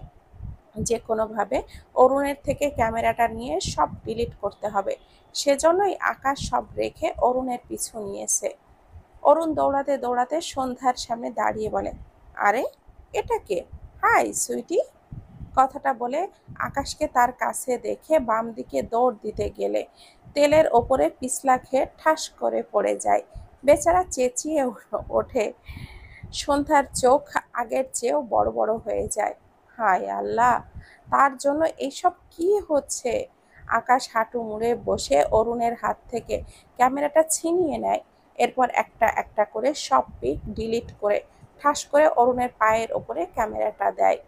যে কোনোভাবে অরুণের থেকে ক্যামেরাটা নিয়ে সব ডিলিট করতে হবে। সেজন্যই আকাশ সব রেখে অরুণের পিছু নিয়েছে। অরুণ দৌড়াতে দৌড়াতে সন্ধ্যার সামনে দাঁড়িয়ে বলে, আরে এটা কে? হাই সুইটি। কথাটা বলে আকাশকে তার কাছে দেখে বাম দিকে দৌড় দিতে গেলে তেলের ওপরে পিছলা খেয়ে ঠাস করে পড়ে যায়। বেচারা চেঁচিয়ে ওঠে। সন্ধ্যার চোখ আগের চেয়েও বড় বড় হয়ে যায়। হায় আল্লাহ, তার জন্য এইসব কি হচ্ছে? আকাশ হাঁটু মুড়ে বসে অরুণের হাত থেকে ক্যামেরাটা ছিনিয়ে নেয়। এরপর একটা একটা করে সব পিক ডিলিট করে ঠাস করে অরুণের পায়ের ওপরে ক্যামেরাটা দেয়।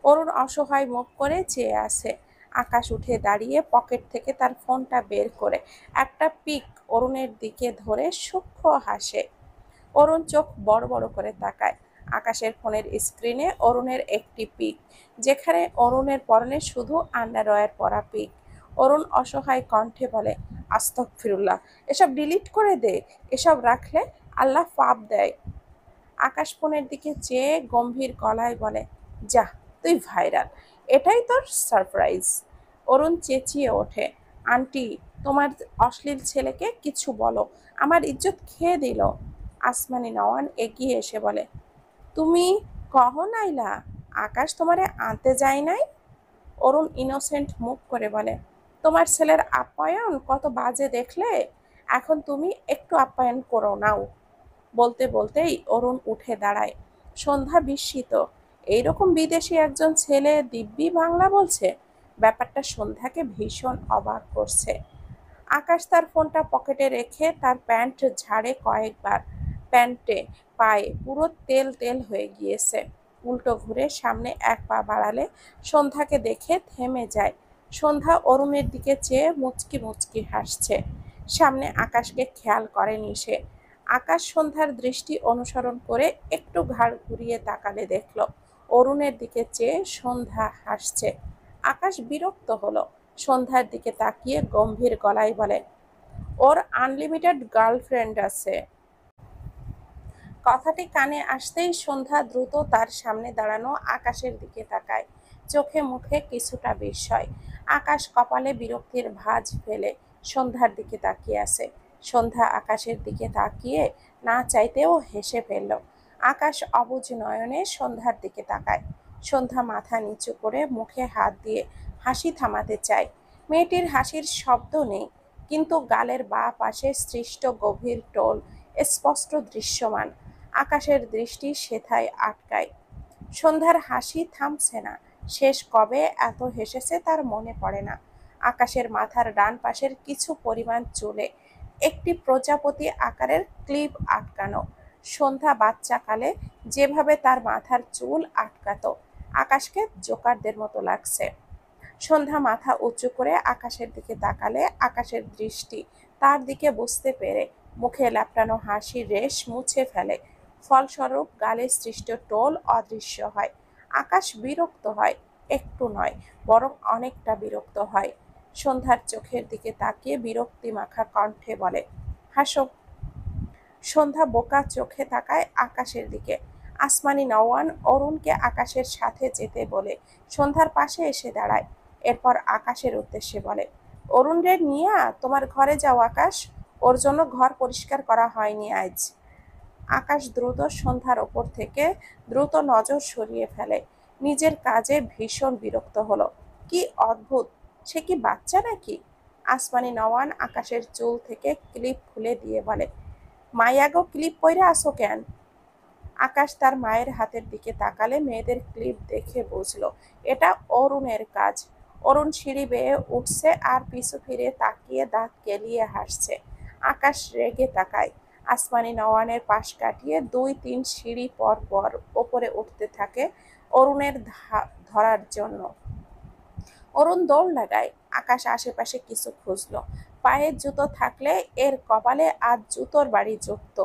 অরুণ অসহায় মুখ করে চেয়ে আছে। আকাশ উঠে দাঁড়িয়ে পকেট থেকে তার ফোনটা বের করে একটা পিক অরুণের দিকে ধরে সূক্ষ্ম হাসে। অরুণ চোখ বড় বড় করে তাকায়। আকাশের ফোনের স্ক্রিনে অরুণের একটি পিক, যেখানে অরুণের পরনে শুধু আন্ডারওয়্যার পরা পিক। অরুণ অসহায় কণ্ঠে বলে, আস্তাগফিরুল্লাহ, এসব ডিলিট করে দে, এসব রাখলে আল্লাহ পাপ দেয়। আকাশ ফোনের দিকে চেয়ে গম্ভীর গলায় বলে, যা, তুই ভাইরাল, এটাই তোর সারপ্রাইজ। অরুণ চেঁচিয়ে ওঠে, আন্টি তোমার অশ্লীল ছেলেকে কিছু বলো, আমার ইজ্জত খেয়ে দিল। আসমানি নওয়ান এগিয়ে এসে বলে, তুমি কহো নাইলা আকাশ তোমারে আনতে যায় নাই? অরুণ ইনোসেন্ট মুখ করে বলে, তোমার ছেলের আপ্যায়ন কত বাজে দেখলে, এখন তুমি একটু আপ্যায়ন করো নাও। বলতে বলতেই অরুণ উঠে দাঁড়ায়। সন্ধ্যা বিস্মিত, এইরকম বিদেশি একজন ছেলে দিব্যি বাংলা বলছে, ব্যাপারটা সন্ধ্যাকে ভীষণ অবাক করছে। আকাশ তার ফোনটা পকেটে রেখে তার প্যান্ট ঝাড়ে কয়েকবার। প্যান্টে পায়ে পুরো তেল তেল হয়ে গিয়েছে। উল্টো ঘুরে সামনে এক পা বাড়ালে সন্ধ্যাকে দেখে থেমে যায়। সন্ধ্যা অরুণের দিকে চেয়ে মুচকি মুচকি হাসছে। সামনে আকাশকে খেয়াল করেনি সে। আকাশ সন্ধ্যার দৃষ্টি অনুসরণ করে একটু ঘাড় ঘুরিয়ে তাকালে দেখল অরুণের দিকে চেয়ে সন্ধ্যা হাসছে। আকাশ বিরক্ত হলো। সন্ধ্যার দিকে তাকিয়ে গম্ভীর গলায় বলে, ওর আনলিমিটেড গার্লফ্রেন্ড আছে। কথাটি কানে আসতেই সন্ধ্যা দ্রুত তার সামনে দাঁড়ানো আকাশের দিকে তাকায়, চোখে মুখে কিছুটা বিস্ময়। আকাশ কপালে বিরক্তির ভাঁজ ফেলে সন্ধ্যার দিকে তাকিয়ে আছে। সন্ধ্যা আকাশের দিকে তাকিয়ে না চাইতেও হেসে ফেলল। আকাশ অবুঝ নয়নে সন্ধ্যার দিকে তাকায়। সন্ধ্যা মাথা নিচু করে মুখে হাত দিয়ে হাসি থামাতে চায়। মেয়েটির হাসির শব্দ নেই, কিন্তু গালের বাঁ পাশে সৃষ্ট গভীর টোল স্পষ্ট দৃশ্যমান। আকাশের দৃষ্টি সেথায় আটকায়। সন্ধ্যার হাসি থামছে না। শেষ কবে এত হেসেছে তার মনে পড়ে না। আকাশের মাথার ডান পাশের কিছু পরিমাণ চুলে একটি প্রজাপতি আকারের ক্লিপ আটকানো। সন্ধ্যা বাচ্চাকালে যেভাবে তার মাথার চুল আটকাতো, আকাশকে জোকারদের মতো লাগছে। সন্ধ্যা মাথা উঁচু করে আকাশের দিকে তাকালে আকাশের দৃষ্টি তার দিকে বুঝতে পেরে মুখে ল্যাপটানো হাসির রেশ মুছে ফেলে। ফলস্বরূপ গালে সৃষ্ট টোল অদৃশ্য হয়। আকাশ বিরক্ত হয়, একটু নয় বরং অনেকটা বিরক্ত হয়। সন্ধ্যার চোখের দিকে তাকিয়ে বিরক্তি মাখা কণ্ঠে বলে, হাসো। সন্ধ্যা বোকা চোখে তাকায় আকাশের দিকে। আসমানি নওয়ান অরুণকে আকাশের সাথে যেতে বলে সন্ধ্যার পাশে এসে দাঁড়ায়। এরপর আকাশের উদ্দেশ্যে বলে, অরুণ রে নিয়া তোমার ঘরে যাও আকাশ, ওর জন্য ঘর পরিষ্কার করা হয়নি আজ। আকাশ দ্রুত সন্ধ্যার ওপর থেকে দ্রুত নজর সরিয়ে ফেলে। নিজের কাজে ভীষণ বিরক্ত হলো। কি অদ্ভুত, সে কি বাচ্চা নাকি? আসমানি নওয়ান আকাশের চুল থেকে ক্লিপ খুলে দিয়ে বলে, মাইয়াগো ক্লিপ পইরা আসো কেন? আকাশ তার মায়ের হাতের দিকে তাকালে মেয়েদের ক্লিপ দেখে বুঝলো এটা অরুণের কাজ। অরুণ সিঁড়ি বেয়ে উঠছে আর পিছু ফিরে তাকিয়ে দাঁত কেলিয়ে হাসছে। আকাশ রেগে তাকায়। আসমানি নওয়ানের পাশ কাটিয়ে ২-৩ সিঁড়ি পর পর ওপরে উঠতে থাকে অরুণের ধরার জন্য। অরুণ দৌড় লাগায়। আকাশ আশেপাশে কিছু খুঁজলো। পায়ের জুতো থাকলে এর কপালে আজ জুতোর বাড়ি জুটত।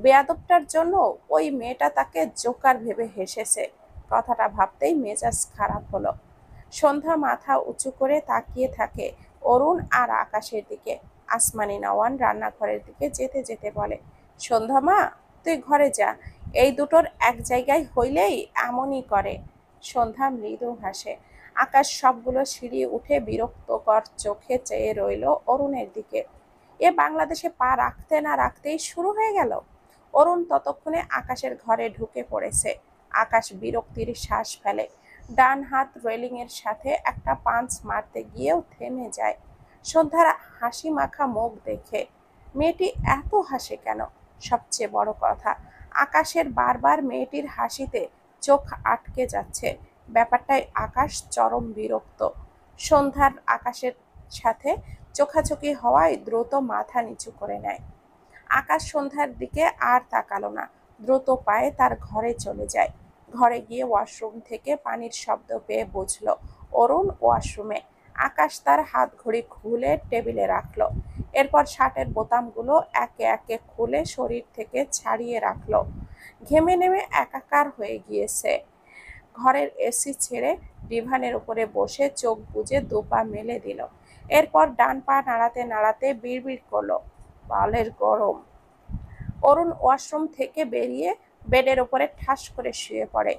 বেয়াদবটার জন্য ওই মেয়েটা তাকে জোকার ভেবে হেসেছে। কথাটা ভাবতেই মেজাজ খারাপ হলো। সন্ধ্যা মাথা উঁচু করে তাকিয়ে থাকে অরুণ আর আকাশের দিকে। আসমানি নওয়ান রান্নাঘরের দিকে যেতে যেতে বলে, সন্ধ্যা মা, তুই ঘরে যা, এই দুটোর এক জায়গায় হইলেই এমনই করে। সন্ধ্যা মৃদু হাসে। আকাশ সবগুলো সিঁড়ি উঠে বিরক্তকর চোখে চেয়ে রইল অরুণের দিকে। এ বাংলাদেশে পা রাখতে না রাখতেই শুরু হয়ে গেল। অরুণ ততক্ষণে আকাশের ঘরে ঢুকে পড়েছে। আকাশ বিরক্তির শ্বাস ফেলে। ডান হাত রেলিংয়ের সাথে একটা পাঞ্চ মারতে গিয়েও থেমে যায় সন্ধ্যার হাসি মাখা মুখ দেখে। মেয়েটি এত হাসে কেন? সবচেয়ে বড় কথা, আকাশের বারবার মেয়েটির হাসিতে চোখ আটকে যাচ্ছে। ব্যাপারটায় আকাশ চরম বিরক্ত। সন্ধ্যার আকাশের সাথে চোখাচোখি হওয়ায় দ্রুত মাথা নিচু করে নেয়। আকাশ সন্ধ্যার দিকে আর তাকালো না। দ্রুত পায়ে তার ঘরে চলে যায়। ঘরে গিয়ে ওয়াশরুম থেকে পানির শব্দ পেয়ে বুঝল অরুণ ওয়াশরুমে। আকাশ তার হাত ঘড়ি খুলে টেবিলে রাখলো। এরপর শার্টের বোতামগুলো একে একে খুলে শরীর থেকে ছাড়িয়ে রাখলো। ঘেমে নেমে একাকার হয়ে গিয়েছে। ঘরের এসি ছেড়ে ডিভানের উপরে বসে চোখ বুজে দুপা মেলে দিল। এরপর ডান পা নাড়াতে নাড়াতে বিড়বিড় করলো, বালের গরম। অরুণ ওয়াশরুম থেকে বেরিয়ে বেডের ওপরে ঠাস করে শুয়ে পড়ে।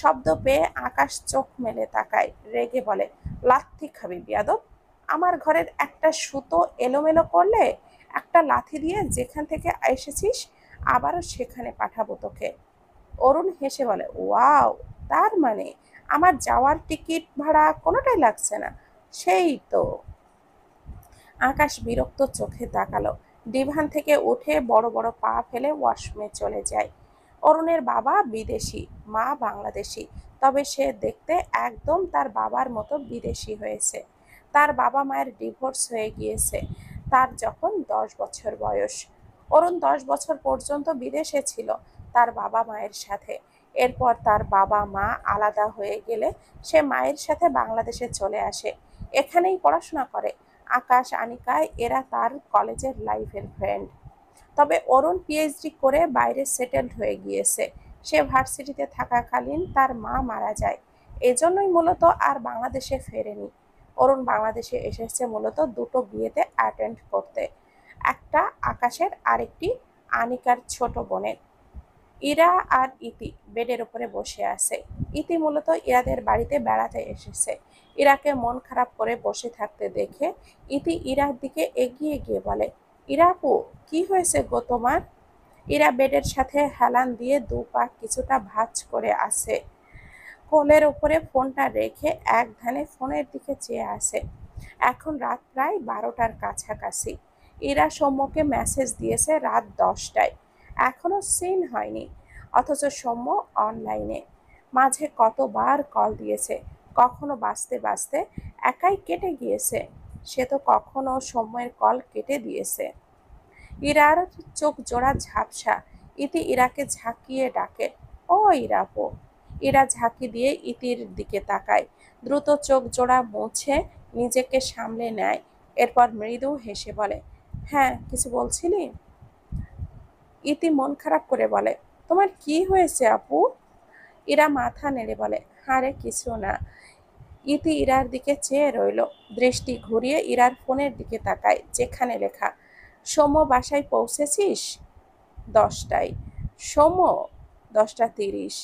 শব্দ পেয়ে আকাশ চোখ মেলে তাকায়, রেগে বলে, লাথি খাবি বিয়াদব? আমার ঘরের একটা সুতো এলোমেলো করলে একটা লাথি দিয়ে যেখান থেকে এসেছিস আবারও সেখানে পাঠাবো তোকে। অরুণ হেসে বলে, ওয়াও, তার মানে আমার যাওয়ার টিকিট ভাড়া কোনোটাই লাগছে না? সেই তো। আকাশ বিরক্ত চোখে তাকালো। ডিভান থেকে উঠে বড় বড় পা ফেলে ওয়াশরুমে চলে যায়। অরুণের বাবা বিদেশি, মা বাংলাদেশি, তবে সে দেখতে একদম তার বাবার মতো বিদেশি হয়েছে। তার বাবা মায়ের ডিভোর্স হয়ে গিয়েছে তার যখন 10 বছর বয়স। অরুণ 10 বছর পর্যন্ত বিদেশে ছিল তার বাবা মায়ের সাথে। এরপর তার বাবা মা আলাদা হয়ে গেলে সে মায়ের সাথে বাংলাদেশে চলে আসে। এখানেই পড়াশোনা করে। আকাশ, আনিকা এরা তার কলেজের লাইফের ফ্রেন্ড। তবে অরুণ পিএইচডি করে বাইরে সেটেলড হয়ে গিয়েছে। সে ভার্সিটিতে থাকাকালীন তার মা মারা যায়। এজন্যই মূলত আর বাংলাদেশে ফেরেনি। অরুণ বাংলাদেশে এসেছে মূলত দুটো বিয়েতে অ্যাটেন্ড করতে, একটা আকাশের আরেকটি আনিকার ছোট বোনের। ইরা আর ইতি বেডের উপরে বসে আছে। ইতি মূলত ইরাদের বাড়িতে বেড়াতে এসেছে। ইরাকে মন খারাপ করে বসে থাকতে দেখে ইতি ইরার দিকে এগিয়ে গিয়ে বলে, ইরা আপু, কি হয়েছে গো তোমার? ইরা বেডের সাথে হেলান দিয়ে দু পা কিছুটা ভাঁজ করে আছে। কোলের উপরে ফোনটা রেখে এক ধ্যানে ফোনের দিকে চেয়ে আছে। এখন রাত প্রায় 12টার কাছাকাছি। ইরা সৌম্যকে মেসেজ দিয়েছে রাত 10টায়। এখনো সিন হয়নি, অথচ সৌম্য অনলাইনে। মাঝে কতবার কল দিয়েছে, কখনো বাজতে বাজতে একাই কেটে গিয়েছে। সে তো কখনো সৌম্যের কল কেটে দিয়েছে। ইরার চোখ জোড়া ঝাপসা। ইতি ইরাকে ঝাঁকিয়ে ডাকে, ও ইরাপো। ইরা ঝাঁকি দিয়ে ইতির দিকে তাকায়, দ্রুত চোখ জোড়া মুছে নিজেকে সামলে নেয়। এরপর মৃদু হেসে বলে, হ্যাঁ কিছু বলছিলি? ইতি মন খারাপ করে বলে, তোমার কি হয়েছে আপু? ইরা মাথা নেড়ে বলে, আরে কিছু না। ইতি ইরার দিকে চেয়ে রইল, দৃষ্টি ঘুরিয়ে ইরার ফোনের দিকে তাকায়, যেখানে লেখা সৌম্য বাসায় পৌঁছেছিস? 10টায়। সৌম্য? 10টা 30।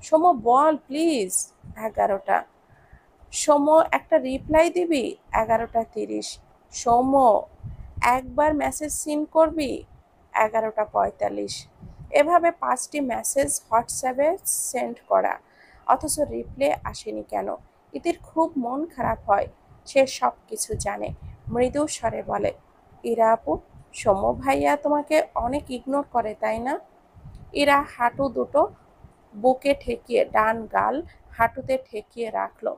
সৌম্য বল প্লিজ। 11টা। সৌম্য একটা রিপ্লাই দিবি? 11টা 30। সৌম্য একবার মেসেজ সিন করবি? 11টা 45। এভাবে 5টি মেসেজ হোয়াটসঅ্যাপে সেন্ড করা, অথচ রিপ্লে আসেনি কেন? ইতির খুব মন খারাপ হয়। সে সব কিছু জানে। মৃদু স্বরে বলে, ইরা আপু, সৌম্য ভাইয়া তোমাকে অনেক ইগনোর করে তাই না? ইরা হাঁটু দুটো বুকে ঠেকিয়ে ডান গাল হাঁটুতে ঠেকিয়ে রাখলো।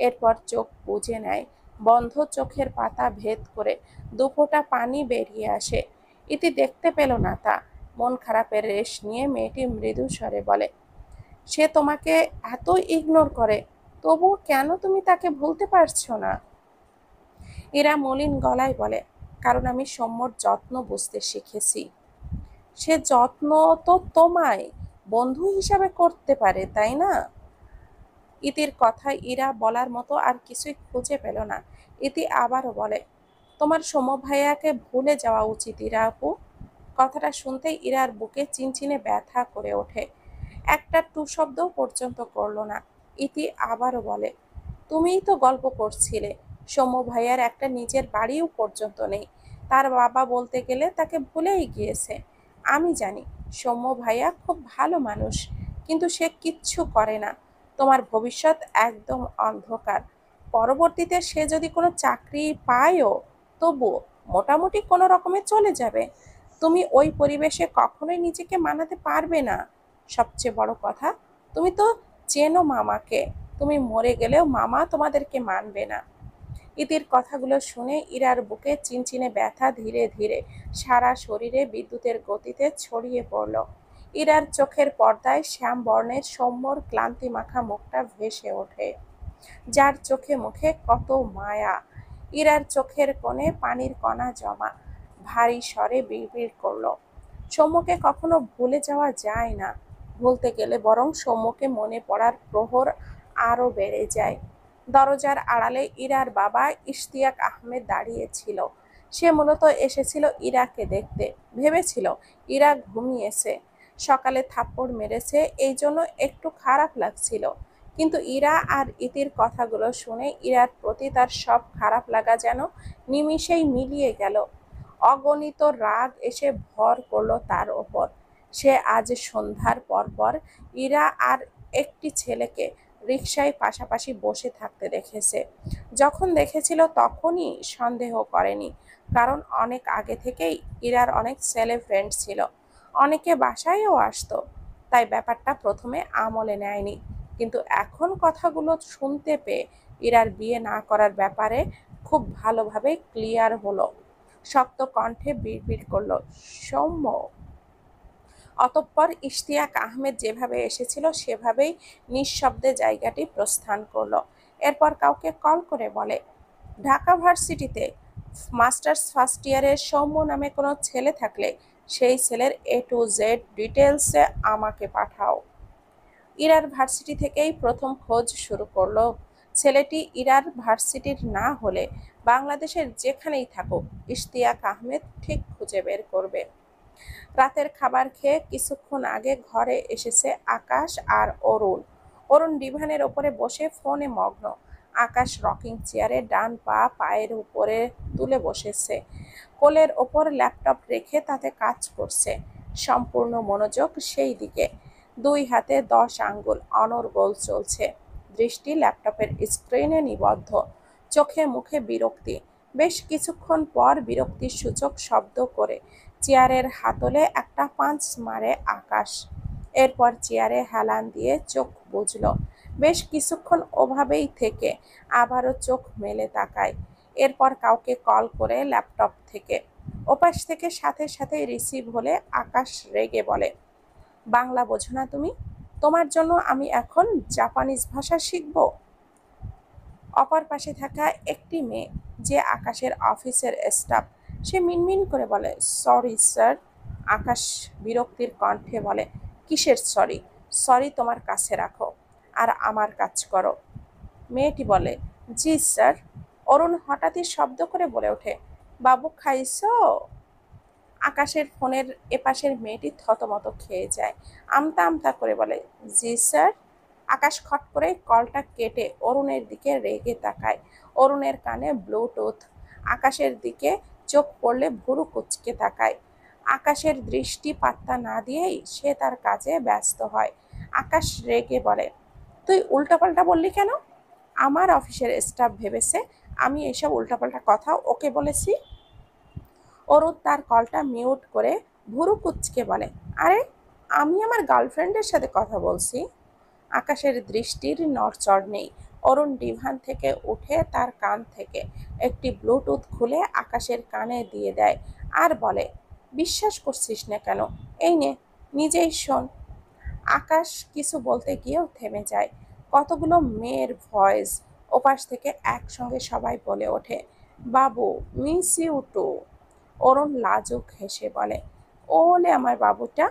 এরপর চোখ বুজে নেয়। বন্ধ চোখের পাতা ভেদ করে দুফোঁটা পানি বেরিয়ে আসে। ইতি দেখতে পেল না তা। মন খারাপের রেশ নিয়ে মেয়েটি মৃদু স্বরে বলে, সে তোমাকে এত ইগনোর করে, তবু কেন তুমি তাকে ভুলতে পারছো না? এরা মলিন গলায় বলে, কারণ আমি সৌম্যর যত্ন বুঝতে শিখেছি। সে যত্ন তো তোমায় বন্ধু হিসাবে করতে পারে, তাই না? ইতির কথায় ইরা বলার মতো আর কিছুই খুঁজে পেল না। ইতি আবারও বলে, তোমার সৌম্য ভাইয়াকে ভুলে যাওয়া উচিত ইরা আপু। কথাটা শুনতেই ইরার বুকে চিনচিনে ব্যথা করে ওঠে। একটা টু শব্দ পর্যন্ত করল না। ইতি আবারও বলে, তুমিই তো গল্প করছিলে সৌম্য ভাইয়ার একটা নিজের বাড়িও পর্যন্ত নেই। তার বাবা বলতে গেলে তাকে ভুলেই গিয়েছে। আমি জানি সৌম্য ভাইয়া খুব ভালো মানুষ, কিন্তু সে কিচ্ছু করে না। তোমার ভবিষ্যৎ একদম অন্ধকার। পরবর্তীতে সে যদি কোনো চাকরি পায়ও, তবুও মোটামুটি কোনো রকমে চলে যাবে। তুমি ওই পরিবেশে কখনোই নিজেকে মানাতে পারবে না। সবচেয়ে বড় কথা, তুমি তো চেনো মামাকে। তুমি মরে গেলেও মামা তোমাদেরকে মানবে না। ইতির কথাগুলো শুনে ইরার বুকে চিনচিনে ব্যথা ধীরে ধীরে সারা শরীরে বিদ্যুতের গতিতে ছড়িয়ে পড়ল। ইরার চোখের পর্দায় শ্যাম বর্ণের সৌম্যর ক্লান্তি মাখা মুখটা ভেসে ওঠে, যার চোখে মুখে কত মায়া। ইরার চোখের কোণে পানির কণা জমা। ভারী স্বরে বিড়বিড় করল, সৌম্যকে কখনো ভুলে যাওয়া যায় না। ভুলতে গেলে বরং সৌম্যকে মনে পড়ার প্রহর আরো বেড়ে যায়। দরজার আড়ালে ইরার বাবা ইশতিয়াক আহমেদ দাঁড়িয়ে ছিল। সে মূলত এসেছিল ইরাকে দেখতে। ভেবেছিল ইরা ঘুমিয়েছে, সকালে থাপ্পড় মেরেছে, এই জন্য একটু খারাপ লাগছিল। কিন্তু ইরা আর ইতির কথাগুলো শুনে ইরার প্রতি তার সব খারাপ লাগা যেন নিমিষেই মিলিয়ে গেল। অগণিত রাগ এসে ভর করলো তার ওপর। সে আজ সন্ধ্যার পরপর ইরা আর একটি ছেলেকে রিকশায় পাশাপাশি বসে থাকতে দেখেছে। যখন দেখেছিল তখনই সন্দেহ করেনি, কারণ অনেক আগে থেকেই ইরার অনেক ছেলে ফ্রেন্ড ছিল, অনেকে বাসায়ও আসতো। তাই ব্যাপারটা প্রথমে আমলে নেয়নি। কিন্তু এখন কথাগুলো শুনতে পেয়ে ইরার বিয়ে না করার ব্যাপারে খুব ভালোভাবে ক্লিয়ার হলো। শক্ত কণ্ঠে বিড়বিড় করল, সৌম্য। অতঃপর ইশতিয়াক আহমেদ যেভাবে এসেছিল সেভাবেই নিঃশব্দে জায়গাটি প্রস্থান করলো। এরপর কাউকে কল করে বলে, ঢাকা ভার্সিটিতে মাস্টার্স ফার্স্ট ইয়ারের সৌম্য নামে কোনো ছেলে থাকলে সেই ছেলের A to Z ডিটেলসে আমাকে পাঠাও। ইরার ভার্সিটি থেকেই প্রথম খোঁজ শুরু করলো। ছেলেটি ইরার ভার্সিটির না হলে বাংলাদেশের যেখানেই থাকুক ইশতিয়াক আহমেদ ঠিক খুঁজে বের করবে। রাতের খাবার খেয়ে কিছুক্ষণ আগে ঘরে এসেছে আকাশ আর অরুণ। অরুণ ডিভানের ওপরে বসে ফোনে মগ্ন। আকাশ রকিং চেয়ারে ডান পা পায়ের উপরে তুলে বসেছে, কোলের ওপর ল্যাপটপ রেখে তাতে কাজ করছে। সম্পূর্ণ মনোযোগ সেই দিকে। 2 হাতে 10 আঙ্গুল অনর্গল চলছে। দৃষ্টি ল্যাপটপের স্ক্রিনে নিবদ্ধ। চোখে মুখে বিরক্তি। বেশ কিছুক্ষণ পর বিরক্তির সূচক শব্দ করে চেয়ারের হাতলে একটা পাঞ্চ মারে আকাশ। এরপর চেয়ারে হেলান দিয়ে চোখ বুজল। বেশ কিছুক্ষণ ওভাবেই থেকে আবারও চোখ মেলে তাকায়। এরপর কাউকে কল করে ল্যাপটপ থেকে। ওপাশ থেকে সাথে সাথে রিসিভ হলে আকাশ রেগে বলে, বাংলা বোঝো না তুমি? তোমার জন্য আমি এখন জাপানিজ ভাষা শিখব? অপর পাশে থাকা একটি মেয়ে, যে আকাশের অফিসের স্টাফ, সে মিনমিন করে বলে, সরি স্যার। আকাশ বিরক্তির কণ্ঠে বলে, কিসের সরি? সরি তোমার কাছে রাখো আর আমার কাজ করো। মেয়েটি বলে, জি স্যার। অরুণ হঠাৎই শব্দ করে বলে ওঠে, বাবু খাইছো? আকাশের ফোনের এপাশের মেয়েটি থতমত খেয়ে যায়। আমতা আমতা করে বলে, জি স্যার। আকাশ খট করে কলটা কেটে অরুণের দিকে রেগে তাকায়। অরুণের কানে ব্লুটুথ। আকাশের দিকে চোখ পড়লে ভুরু কুচকে তাকায়। আকাশের দৃষ্টি পাত্তা না দিয়েই সে তার কাজে ব্যস্ত হয়। আকাশ রেগে বলে, তুই উল্টাপাল্টা বললি কেন? আমার অফিসের স্টাফ ভেবেছে আমি এসব উল্টাপাল্টা কথা ওকে বলেছি। অরুণ তার কলটা মিউট করে ভুরু কুচকে বলে, আরে আমি আমার গার্লফ্রেন্ডের সাথে কথা বলছি। আকাশের দৃষ্টির নড়চড় নেই। অরুণ ডিভান থেকে উঠে তার কান থেকে একটি ব্লুটুথ খুলে আকাশের কানে দিয়ে দেয় আর বলে, বিশ্বাস করছিস না কেন? এই নে, নিজেই শোন। আকাশ কিছু বলতে গিয়েও থেমে যায়। কতগুলো মেয়ের ভয়েস ওপাশ থেকে একসঙ্গে সবাই বলে ওঠে, বাবু মিস ইউ টু। অরুণ লাজুক হেসে বলে, ওলে আমার বাবুটা,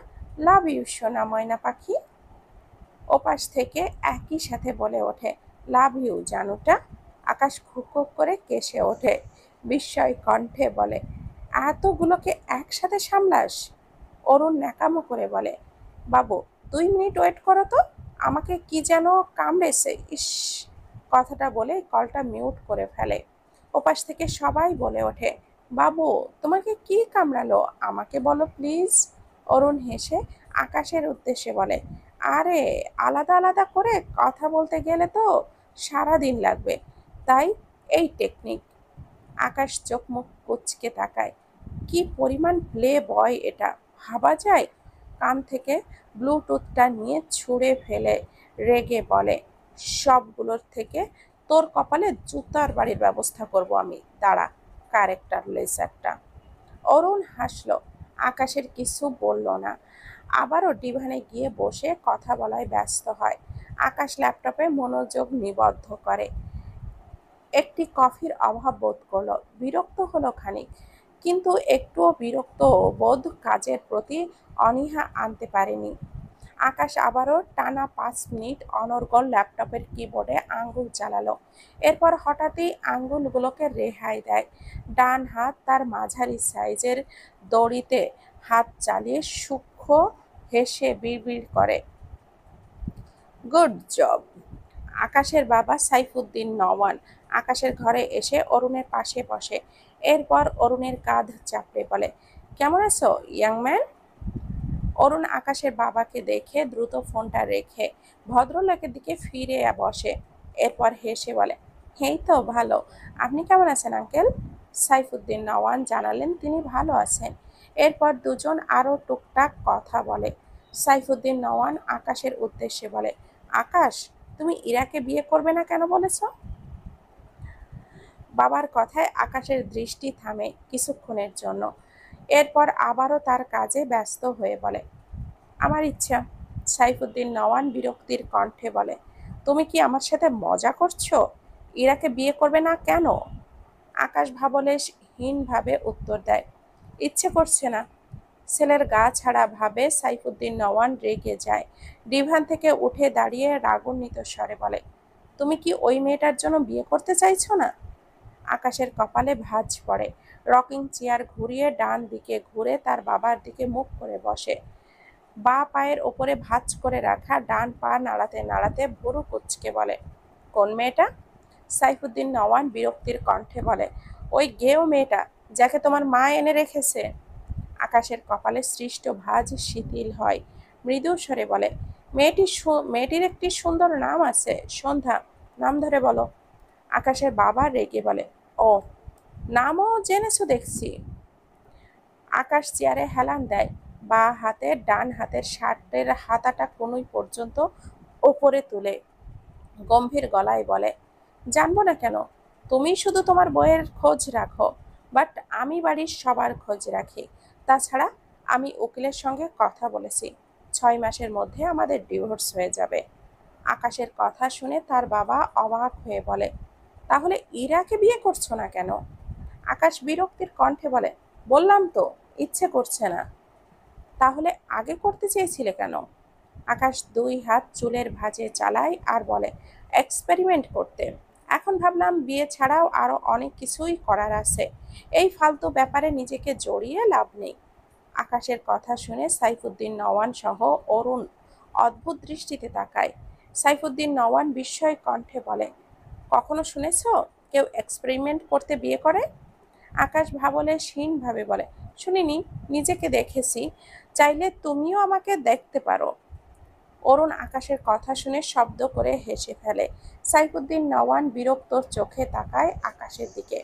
লাভ ইউ সোনা ময়না পাখি। ওপাশ থেকে একই সাথে বলে ওঠে, লাভ ইউ জানুটা। আকাশ খুক খুক করে কেসে ওঠে। বিস্ময় কণ্ঠে বলে, এতগুলোকে একসাথে সামলাস? অরুণ ন্যাকামো করে বলে, বাবু 2 মিনিট ওয়েট করো তো, আমাকে কি যেন কামড়েছে। ইস। কথাটা বলে কলটা মিউট করে ফেলে। ওপাশ থেকে সবাই বলে ওঠে, বাবু তোমাকে কি কামড়ালো আমাকে বলো প্লিজ। অরুণ হেসে আকাশের উদ্দেশ্যে বলে, আরে আলাদা আলাদা করে কথা বলতে গেলে তো সারাদিন লাগবে, তাই এই টেকনিক। আকাশ চোখ মুখ কুঁচকে তাকায়। কি পরিমাণ প্লে বয় এটা, ভাবা যায়? কান থেকে ব্লুটুথটা নিয়ে ছুঁড়ে ফেলে রেগে বলে, সবগুলোর থেকে তোর কপালে জুতার বাড়ির ব্যবস্থা করব আমি, দাঁড়া ক্যারেক্টারলেস একটা। অরুণ হাসলো। আকাশের কিছু বলল না। আবারও ডিভানে গিয়ে বসে কথা বলায় ব্যস্ত হয়। আকাশ ল্যাপটপে মনোযোগ নিবদ্ধ করে। একটি কফির অভাব বোধ করলো। বিরক্ত হলো খানিক, কিন্তু একটুও বিরক্ত বোধ কাজের প্রতি অনীহা আনতে পারেনি। আকাশ আবারও টানা 5 মিনিট অনর্গল ল্যাপটপের কিবোর্ডে আঙ্গুল চালালো। এরপর হঠাৎই আঙ্গুলগুলোকে রেহাই দেয়। ডান হাত তার মাঝারি সাইজের দড়িতে হাত চালিয়ে সূক্ষ্ম হেসে বিড়বিড় করে, গুড জব। আকাশের বাবা সাইফুদ্দিন নওয়ান আকাশের ঘরে এসে অরুণের পাশে বসে। এরপর অরুণের কাঁধ চাপড়ে বলে, কেমন আছো ইয়াং ম্যান? অরুণ আকাশের বাবাকে দেখে দ্রুত ফোনটা রেখে ভদ্রলোকের দিকে ফিরে বসে। এরপর হেসে বলে, এই তো ভালো। আপনি কেমন আছেন আঙ্কেল? সাইফুদ্দিন নওয়ান জানালেন তিনি ভালো আছেন। এরপর দুজন আরও টুকটাক কথা বলে। সাইফুদ্দিন নওয়ান আকাশের উদ্দেশ্যে বলে, আকাশ তুমি ইরাকে বিয়ে করবে না কেন বলেছ? বাবার কথায় আকাশের দৃষ্টি থামে কিছুক্ষণের জন্য। এরপর আবারও তার কাজে ব্যস্ত হয়ে বলে, আমার ইচ্ছা। সাইফুদ্দিন নওয়ান বিরক্তির কণ্ঠে বলে, তুমি কি আমার সাথে মজা করছো? ইরাকে বিয়ে করবে না কেন? আকাশ ভাবলেশহীনভাবে উত্তর দেয়, ইচ্ছে করছে না। ছেলের গা ছাড়া ভাবে সাইফুদ্দিন নওয়ান রেগে যায়। ডিভান থেকে উঠে দাঁড়িয়ে রাগান্বিত স্বরে বলে, তুমি কি ওই মেয়েটার জন্য বিয়ে করতে চাইছো না? আকাশের কপালে ভাঁজ পড়ে। রকিং চেয়ার ঘুরিয়ে ডান দিকে ঘুরে তার বাবার দিকে মুখ করে বসে। বাঁ পায়ের ওপরে ভাঁজ করে রাখা ডান পা নাড়াতে নাড়াতে ভুরু কুঁচকে বলে, কোন মেয়েটা? সাইফুদ্দিন নওয়ান বিরক্তির কণ্ঠে বলে, ওই গেও মেয়েটা যাকে তোমার মা এনে রেখেছে। আকাশের কপালে সৃষ্ট ভাঁজ শিথিল হয়। মৃদু স্বরে বলে, মেয়েটির একটি সুন্দর নাম আছে, সন্ধ্যা। নাম ধরে বলো। আকাশের বাবা রেগে বলে, ও, নামও জেনেছো দেখছি। আকাশ চেয়ারে হেলান দেয়। বাঁ হাতে ডান হাতের শার্টের হাতাটা কনুই পর্যন্ত ওপরে তুলে গম্ভীর গলায় বলে, জানবো না কেন? তুমি শুধু তোমার বইয়ের খোঁজ রাখো, বাট আমি বাড়ির সবার খোঁজ রাখি। তাছাড়া আমি উকিলের সঙ্গে কথা বলেছি, 6 মাসের মধ্যে আমাদের ডিভোর্স হয়ে যাবে। আকাশের কথা শুনে তার বাবা অবাক হয়ে বলে, তাহলে ইরাকে বিয়ে করছো না কেন? আকাশ বিরক্তির কণ্ঠে বলে, বললাম তো ইচ্ছে করছে না। তাহলে আগে করতে চেয়েছিলে কেন? আকাশ 2 হাত চুলের ভাঁজে চালায় আর বলে, এক্সপেরিমেন্ট করতে? এখন ভাবলাম বিয়ে ছাড়াও আরো অনেক কিছুই করার আছে। এই ফালতু ব্যাপারে নিজেকে জড়িয়ে লাভ নেই। আকাশের কথা শুনে সাইফুদ্দিন নওয়ান সহ অরুণ অদ্ভুত দৃষ্টিতে তাকায়। সাইফুদ্দিন নওয়ান বিস্ময় কণ্ঠে বলে, কখনো শুনেছ কেউ এক্সপেরিমেন্ট করতে বিয়ে করে? আকাশ ভাবলে ক্ষীণভাবে বলে, শুনিনি, নিজেকে দেখেছি। চাইলে তুমিও আমাকে দেখতে পারো। অরুণ আকাশের কথা শুনে শব্দ করে হেসে ফেলে। সাইফুদ্দিন নওয়ান বিরক্তর চোখে তাকায় আকাশের দিকে।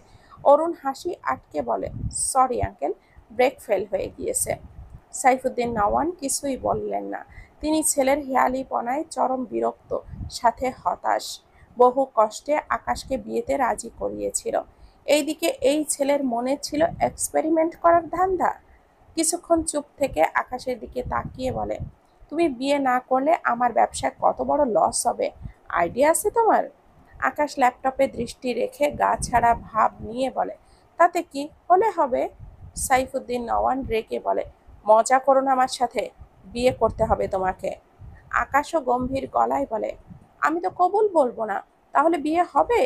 অরুণ হাসি আটকে বলে, সরি আঙ্কেল, ব্রেক ফেল হয়ে গিয়েছে। সাইফুদ্দিন নওয়ান কিছুই বললেন না। তিনি ছেলের হেয়ালিপনায় চরম বিরক্ত, সাথে হতাশ। বহু কষ্টে আকাশকে বিয়েতে রাজি করিয়েছিল, এইদিকে এই ছেলের মনে ছিল এক্সপেরিমেন্ট করার ধান্দা। কিছুক্ষণ চুপ থেকে আকাশের দিকে তাকিয়ে বলে, তুমি বিয়ে না করলে আমার ব্যবসায় কত বড় লস হবে, আইডিয়া আছে তোমার? আকাশ ল্যাপটপে দৃষ্টি রেখে গা ছাড়া ভাব নিয়ে বলে, তাতে কি হলে হবে? সাইফুদ্দিন নওয়ান রেগে বলে, মজা করো না আমার সাথে, বিয়ে করতে হবে তোমাকে। আকাশও গম্ভীর গলায় বলে, আমি তো কবুল বলবো না, তাহলে বিয়ে হবে?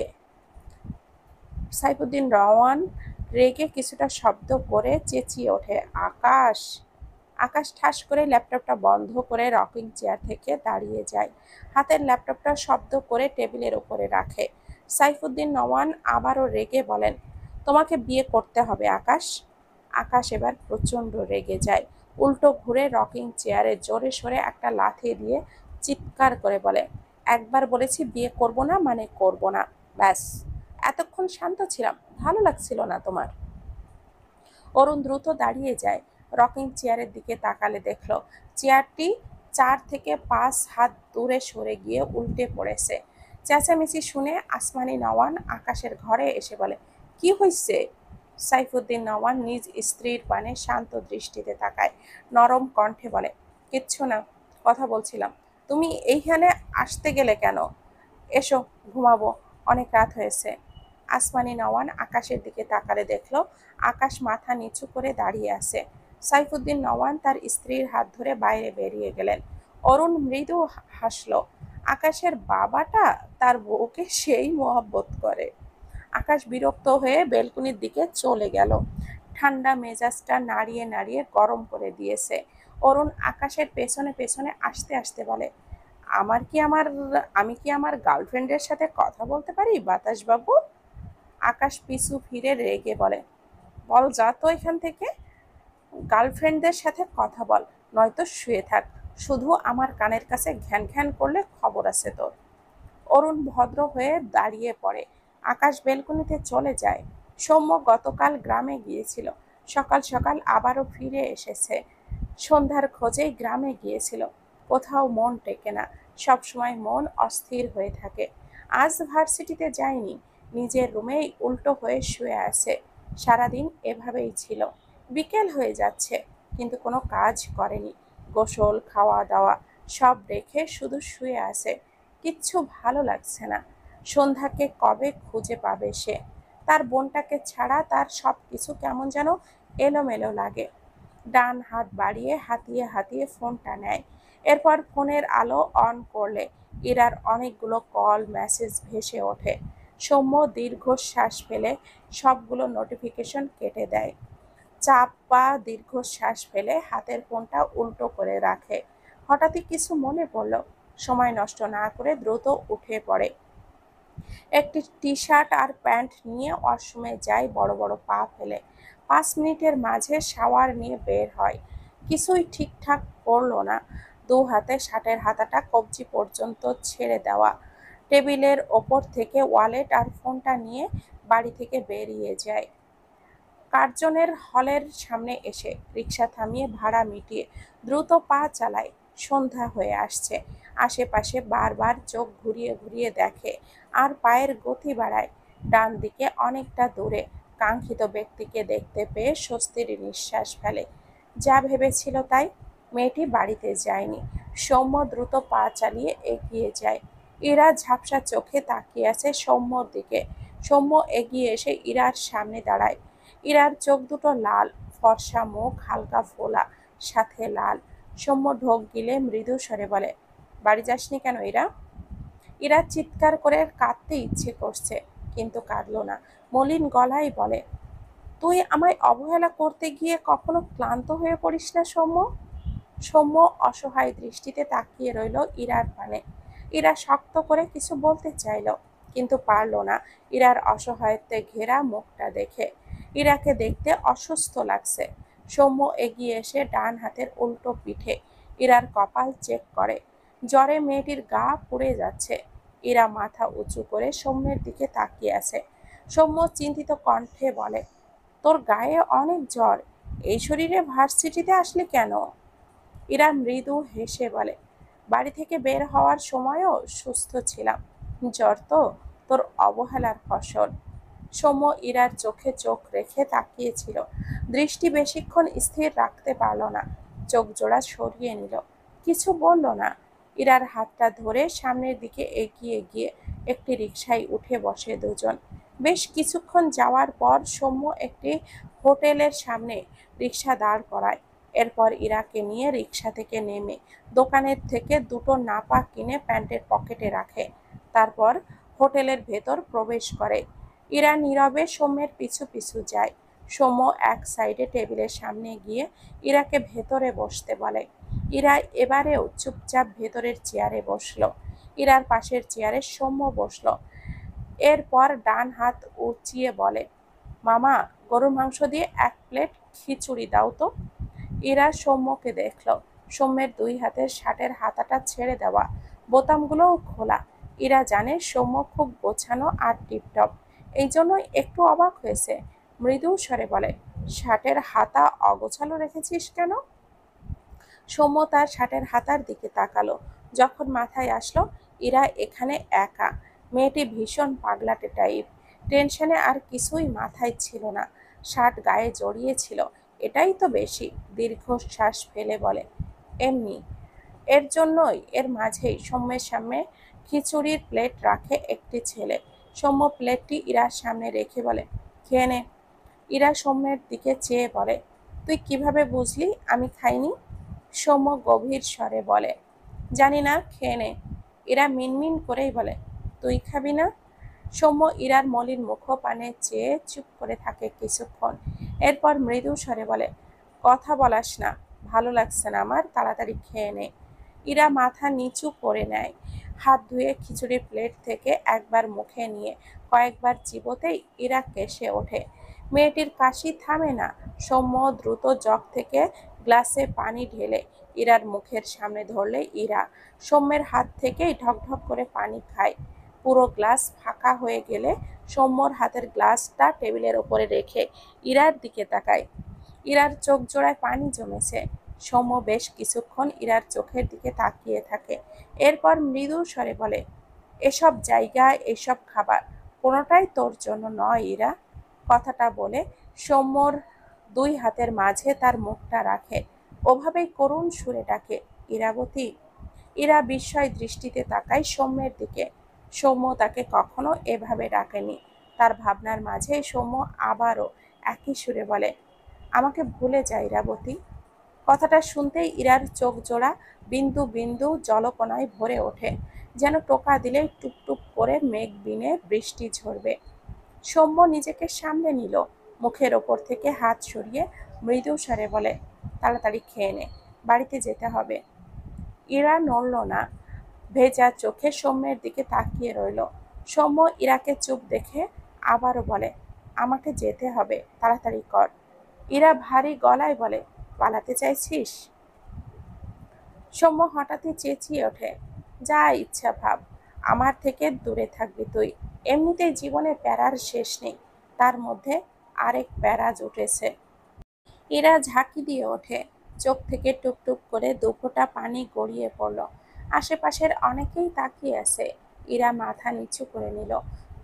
সাইফুদ্দিন রওয়ান রেগে কিছুটা শব্দ করে চেঁচিয়ে ওঠে, আকাশ! আকাশ ঠাস করে ল্যাপটপটা বন্ধ করে রকিং চেয়ার থেকে দাঁড়িয়ে যায়। হাতের ল্যাপটপটা শব্দ করে টেবিলের উপরে রাখে। সাইফুদ্দিন নওয়ান আবারও রেগে বলেন, তোমাকে বিয়ে করতে হবে আকাশ। আকাশ এবার প্রচণ্ড রেগে যায়। উল্টো ঘুরে রকিং চেয়ারে জোরে সোরে একটা লাথি দিয়ে চিৎকার করে বলে, একবার বলেছি বিয়ে করব না মানে করব না, ব্যাস। এতক্ষণ শান্ত ছিলাম, ভালো লাগছিল না তোমার? অরুণ দ্রুত দাঁড়িয়ে যায়। রকিং চেয়ারের দিকে তাকালে দেখল চেয়ারটি 4 থেকে 5 হাত দূরে সরে গিয়ে উল্টে পড়েছে। চেঁচামেচি শুনে আসমানি নওয়ান আকাশের ঘরে এসে বলে, কি হয়েছে? সাইফুদ্দিন নওয়ান নিজ স্ত্রীর পানে শান্ত দৃষ্টিতে তাকায়, নরম কণ্ঠে বলে, কিচ্ছু না, কথা বলছিলাম। তুমি এইখানে আসতে গেলে কেন? এসো, ঘুমাবো, অনেক রাত হয়েছে। আসমানি নওয়ান আকাশের দিকে তাকালে দেখল আকাশ মাথা নিচু করে দাঁড়িয়ে আছে। সাইফুদ্দিন নওয়ান তার স্ত্রীর হাত ধরে বাইরে বেরিয়ে গেলেন। অরুণ মৃদু হাসল। আকাশের বাবাটা তার বউকে সেই মহব্বত করে। আকাশ বিরক্ত হয়ে বেলকুনির দিকে চলে গেল। ঠান্ডা মেজাজটা নাড়িয়ে নাড়িয়ে গরম করে দিয়েছে। অরুণ আকাশের পেছনে পেছনে আসতে আসতে বলে, আমি কি আমার গার্লফ্রেন্ডের সাথে কথা বলতে পারি বাতাসবাবু? আকাশ পিছু ফিরে রেগে বলে, বল যা তো এখান থেকে, গার্লফ্রেন্ডদের সাথে কথা বল, নয়তো শুয়ে থাক। শুধু আমার কানের কাছে ঘ্যান ঘ্যান করলে খবর আছে তোর। অরুণ ভদ্র হয়ে দাঁড়িয়ে পড়ে। আকাশ বেলকনিতে চলে যায়। সৌম্য গতকাল গ্রামে গিয়েছিল, সকাল সকাল আবারও ফিরে এসেছে। সন্ধ্যার খোঁজেই গ্রামে গিয়েছিল। কোথাও মন টেকে না, সবসময় মন অস্থির হয়ে থাকে। আজ ভার্সিটিতে যায়নি, নিজের রুমেই উল্টো হয়ে শুয়ে আছে। সারাদিন এভাবেই ছিল। বিকেল হয়ে যাচ্ছে, কিন্তু কোনো কাজ করেনি। গোসল, খাওয়া দাওয়া সব রেখে শুধু শুয়ে আছে। কিচ্ছু ভালো লাগছে না। সন্ধ্যাকে কবে খুঁজে পাবে সে? তার বোনটাকে ছাড়া তার সব কিছু কেমন যেন এলোমেলো লাগে। ডান হাত বাড়িয়ে হাতিয়ে হাতিয়ে ফোনটা নেয়। এরপর ফোনের আলো অন করলে ইরার অনেকগুলো কল মেসেজ ভেসে ওঠে। সৌম্য দীর্ঘশ্বাস ফেলে সবগুলো নোটিফিকেশন কেটে দেয়। চাপা দীর্ঘশ্বাস ফেলে হাতের ফোনটা উল্টো করে রাখে। হঠাৎই কিছু মনে পড়ল। সময় নষ্ট না করে দ্রুত উঠে পড়ে। একটি টি শার্ট আর প্যান্ট নিয়ে ওয়াশরুমে যায় বড় বড় পা ফেলে। 5 মিনিটের মাঝে শাওয়ার নিয়ে বের হয়। কিছুই ঠিকঠাক করলো না। 2 হাতে শার্টের হাতাটা কবজি পর্যন্ত ছেড়ে দেওয়া। টেবিলের ওপর থেকে ওয়ালেট আর ফোনটা নিয়ে বাড়ি থেকে বেরিয়ে যায়। কার্জনের হলের সামনে এসে রিক্সা থামিয়ে ভাড়া মিটিয়ে দ্রুত পা চালায়। সন্ধ্যা হয়ে আসছে। আশেপাশে বারবার চোখ ঘুরিয়ে ঘুরিয়ে দেখে আর পায়ের গতি বাড়ায়। ডান দিকে অনেকটা দূরে কাঙ্ক্ষিত ব্যক্তিকে দেখতে পেয়ে স্বস্তির নিঃশ্বাস ফেলে। যা ভেবেছিল তাই, মেয়েটি বাড়িতে যায়নি। সৌম্য দ্রুত পা চালিয়ে এগিয়ে যায়। ইরা ঝাপসা চোখে তাকিয়ে আছে সৌম্যর দিকে। সৌম্য এগিয়ে এসে ইরার সামনে দাঁড়ায়। ইরার চোখ দুটো লাল, ফর্সা মুখ হালকা ফোলা, সাথে লাল। সৌম্য ঢোক গিলে মৃদু স্বরে বলে, বাড়ি যাসনি কেন ইরা? ইরা চিৎকার করে কাঁদতে ইচ্ছে করছে, কিন্তু কাঁদল না। মলিন গলায় বলে, তুই আমায় অবহেলা করতে গিয়ে কখনো ক্লান্ত হয়ে পড়িস না সৌম্য? সৌম্য অসহায় দৃষ্টিতে তাকিয়ে রইল ইরার পানে। ইরা শক্ত করে কিছু বলতে চাইল, কিন্তু পারল না ইরার অসহায়ত্বে ঘেরা মুখটা দেখে। ইরাকে দেখতে অসুস্থ লাগছে। সৌম্য এগিয়ে এসে ডান হাতের উল্টো পিঠে ইরার কপাল চেক করে। জ্বরে মেয়েটির গা পুড়ে যাচ্ছে। ইরা মাথা উঁচু করে সৌম্যের দিকে তাকিয়ে আছে। সৌম্য চিন্তিত কণ্ঠে বলে, তোর গায়ে অনেক জ্বর, এই শরীরে ভার্সিটিতে আসলি কেন? ইরা মৃদু হেসে বলে, বাড়ি থেকে বের হওয়ার সময়ও সুস্থ ছিলাম, জ্বর তো তোর অবহেলার ফসল। সৌম্য ইরার চোখে চোখ রেখে তাকিয়েছিল। দৃষ্টি বেশিক্ষণ স্থির রাখতে পারল না, চোখ জোড়া সরিয়ে নিল। কিছু বলল না। ইরার হাতটা ধরে সামনের দিকে এগিয়ে গিয়ে একটি রিকশায় উঠে বসে দুজন। বেশ কিছুক্ষণ যাওয়ার পর সৌম্য একটি হোটেলের সামনে রিকশা দাঁড় করায়। এরপর ইরাকে নিয়ে রিকশা থেকে নেমে দোকানের থেকে দুটো নাপা কিনে প্যান্টের পকেটে রাখে। তারপর হোটেলের ভেতর প্রবেশ করে। ইরা নীরবে সৌম্যের পিছু পিছু যায়। সৌম্য এক সাইডে টেবিলের সামনে গিয়ে ইরাকে ভেতরে বসতে বলে। ইরা এবারেও চুপচাপ ভেতরের চেয়ারে বসলো। ইরার পাশের চেয়ারে সৌম্য বসলো। এরপর ডান হাত উঁচিয়ে বলে, মামা, গরুর মাংস দিয়ে 1 প্লেট খিচুড়ি দাও তো। ইরা সৌম্যকে দেখল। সৌম্যের দুই হাতের শার্টের হাতাটা ছেড়ে দেওয়া, বোতামগুলোও খোলা। ইরা জানে সৌম্য খুব গোছানো আর টিপটপ, এই জন্যই একটু অবাক হয়েছে। মৃদু স্বরে বলে, শার্টের হাতা অগোছালো রেখেছিস কেন? সৌম্য তার শার্টের হাতার দিকে তাকালো। যখন মাথায় আসলো ইরা এখানে একা। মেয়েটি ভীষণ পাগলাটে টাইপ। টেনশনে আর কিছুই মাথায় ছিল না। শার্ট গায়ে জড়িয়েছিল, এটাই তো বেশি। দীর্ঘশ্বাস ফেলে বলে, এমনি। এর জন্যই এর মাঝেই সৌম্যের সামনে খিচুড়ির প্লেট রাখে একটি ছেলে। সৌম্য প্লেটটি ইরার সামনে রেখে বলে, খেয়ে নে। ইরা সৌম্যের দিকে চেয়ে বলে, তুই কিভাবে বুঝলি আমি খাইনি? সৌম্য গভীর স্বরে বলে, জানি না, খেয়ে নে। ইরা মিনমিন করেই বলে, তুই খাবি না? সৌম্য ইরার মলিন মুখপানে চেয়ে চুপ করে থাকে কিছুক্ষণ। এরপর মৃদু স্বরে বলে, কথা বলাস না, ভালো লাগছে না আমার, তাড়াতাড়ি খেয়ে নে। ইরা মাথা নিচু করে নেয়। হাত ধুয়ে খিচুড়ির প্লেট থেকে একবার মুখে নিয়ে কয়েকবার চিবোতেই ইরা কেশে ওঠে। মেয়েটির কাশি থামে না। সৌম্য দ্রুত জগ থেকে গ্লাসে পানি ঢেলে ইরার মুখের সামনে ধরলে ইরা সৌম্যের হাত থেকেই ঢকঢক করে পানি খায়। পুরো গ্লাস ফাঁকা হয়ে গেলে সৌম্যর হাতের গ্লাসটা টেবিলের ওপরে রেখে ইরার দিকে তাকায়। ইরার চোখ জোড়ায় পানি জমেছে। সৌম্য বেশ কিছুক্ষণ ইরার চোখের দিকে তাকিয়ে থাকে। এরপর মৃদু স্বরে বলে, এসব জায়গা, এসব খাবার কোনোটাই তোর জন্য নয় ইরা। কথাটা বলে সৌম্যর দুই হাতের মাঝে তার মুখটা রাখে। ওভাবেই করুণ সুরে ডাকে, ইরাবতী। ইরা বিস্ময় দৃষ্টিতে তাকায় সৌম্যের দিকে। সৌম্য তাকে কখনো এভাবে ডাকেনি। তার ভাবনার মাঝে সৌম্য আবারও একই সুরে বলে, আমাকে ভুলে যা ইরাবতী। কথাটা শুনতেই ইরার চোখ জোড়া বিন্দু বিন্দু জলকণায় ভরে ওঠে, যেন টোকা দিলেই টুপটুপ করে মেঘ বিনে বৃষ্টি ঝরবে। সৌম্য নিজেকে সামলে নিল। মুখের ওপর থেকে হাত সরিয়ে মৃদু স্বরে বলে, তাড়াতাড়ি খেয়ে নে, বাড়িতে যেতে হবে। ইরা নড়ল না। ভেজা চোখে সৌম্যের দিকে তাকিয়ে রইল। সৌম্য ইরাকে চুপ দেখে আবারও বলে, আমাকে যেতে হবে, তাড়াতাড়ি কর। ইরা ভারী গলায় বলে, পালাতে চাইছিস? সৌম্য হঠাৎই চেঁচিয়ে ওঠে, যা ইচ্ছা ভাব, আমার থেকে দূরে থাকবি তুই। এমনিতেই জীবনে প্যারার শেষ নেই, তার মধ্যে আরেক প্যারা জুটেছে। ইরা ঝাঁকি দিয়ে ওঠে। চোখ থেকে টুপটুপ করে দুফোঁটা পানি গড়িয়ে পড়ল। আশেপাশের অনেকেই তাকিয়ে আছে। ইরা মাথা নিচু করে নিল।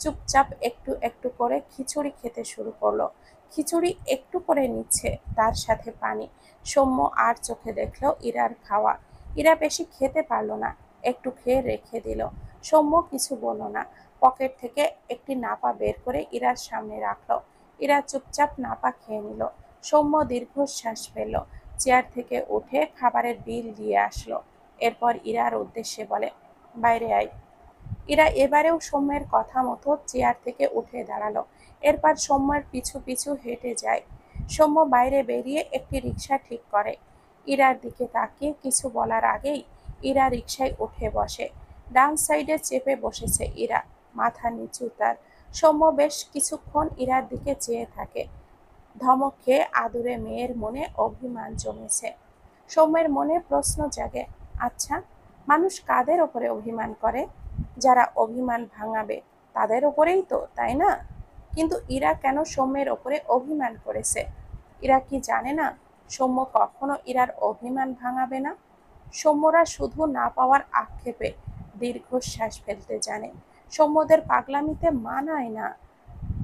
চুপচাপ একটু একটু করে খিচুড়ি খেতে শুরু করলো। খিচুড়ি একটু করে নিচ্ছে, তার সাথে পানি। সৌম্য আর চোখে দেখল ইরার খাওয়া। ইরা বেশি খেতে পারল না, একটু খেয়ে রেখে দিল। সৌম্য কিছু বলল না। পকেট থেকে একটি নাপা বের করে ইরার সামনে রাখলো। ইরা চুপচাপ নাপা খেয়ে নিল। সৌম্য দীর্ঘশ্বাস ফেলল। চেয়ার থেকে উঠে খাবারের বিল দিয়ে আসলো। এরপর ইরার উদ্দেশ্যে বলে, বাইরে আয়। ইরা এবারেও সৌম্যের কথা মতো চেয়ার থেকে উঠে দাঁড়ালো। এরপর সৌম্যের পিছু পিছু হেঁটে যায়। সৌম্য বাইরে বেরিয়ে একটি রিকশা ঠিক করে। ইরার দিকে তাকিয়ে কিছু বলার আগেই ইরা রিকশায় উঠে বসে। ডান সাইডে চেপে বসেছে ইরা, মাথা নিচু তার। সৌম্য বেশ কিছুক্ষণ ইরার দিকে চেয়ে থাকে। ধমক খেয়ে আদুরে মেয়ের মনে অভিমান জমেছে। সৌম্যের মনে প্রশ্ন জাগে, আচ্ছা, মানুষ কাদের ওপরে অভিমান করে? যারা অভিমান ভাঙাবে তাদের ওপরেই তো, তাই না? কিন্তু ইরা কেন সৌম্যের ওপরে অভিমান করেছে? ইরা কি জানে না সৌম্য কখনো ইরার অভিমান ভাঙাবে না? সৌম্যরা শুধু না পাওয়ার আক্ষেপে দীর্ঘশ্বাস ফেলতে জানে। সৌম্যদের পাগলামিতে মানায় না।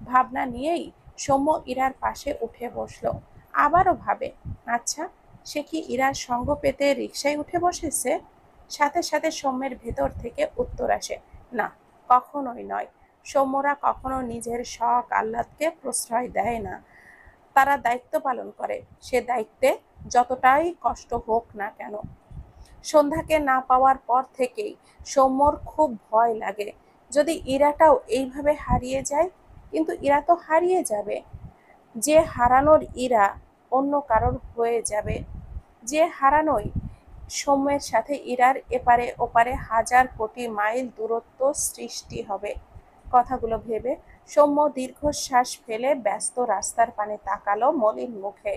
ভাবনা নিয়েই সৌম্য ইরার পাশে উঠে বসলো। আবারও ভাবে, আচ্ছা, সে কি ইরার সঙ্গ পেতে রিকশায় উঠে বসেছে? সাথে সাথে সৌম্যের ভেতর থেকে উত্তর আসে, না, কখনোই নয়। সৌম্যরা কখনো নিজের শখ আহ্লাদকে প্রশ্রয় দেয় না। তারা দায়িত্ব পালন করে, সে দায়িত্বে যতটাই কষ্ট হোক না কেন। সন্ধ্যাকে না পাওয়ার পর থেকেই সৌম্যর খুব ভয় লাগে, যদি ইরাটাও এইভাবে হারিয়ে যায়। কিন্তু ইরা তো হারিয়ে যাবে। যে হারানোর ইরা অন্য কারোর হয়ে যাবে। যে হারানোই সৌম্যের সাথে ইরার এপারে ওপারে হাজার কোটি মাইল দূরত্ব সৃষ্টি হবে। কথাগুলো ভেবে সৌম্য দীর্ঘশ্বাস ফেলে ব্যস্ত রাস্তার পানে তাকালো মলিন মুখে।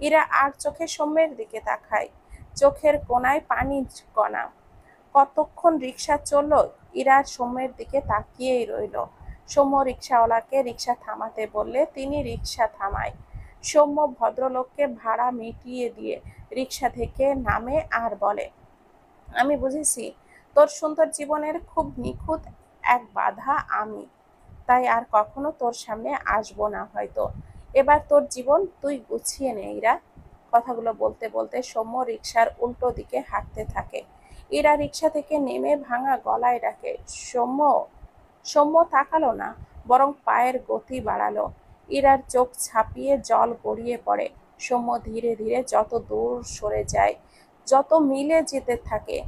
ইরা আর চোখে সৌম্যের দিকে তাকায়। চোখের কোণায় পানির কণা। কতক্ষণ রিকশা চলল, ইরা সৌম্যের দিকে তাকিয়েই রইল। সৌম্য রিকশাওয়ালাকে রিকশা থামাতে বললে তিনি রিকশা থামায়। সৌম্য ভদ্রলোককে ভাড়া মিটিয়ে দিয়ে রিকশা থেকে নামে আর বলে, আমি বুঝেছি তোর সুন্দর জীবনের খুব নিখুঁত এক বাধা আমি, তাই আর কখনো তোর সামনে আসবো না হয়তো। এবার তোর জীবন তুই গুছিয়ে নে ইরা। কথাগুলো বলতে বলতে সৌম্য রিকশার উল্টো দিকে হাঁটতে থাকে। ইরা রিকশা থেকে নেমে ভাঙা গলায় ডাকে, সৌম্য। সৌম্য তাকালো না, বরং পায়ের গতি বাড়ালো। ইরার চোখ ছাপিয়ে জল গড়িয়ে পড়ে। সৌম্য ধীরে ধীরে যত দূর সরে যায়, যত মিলে যেতে থাকে,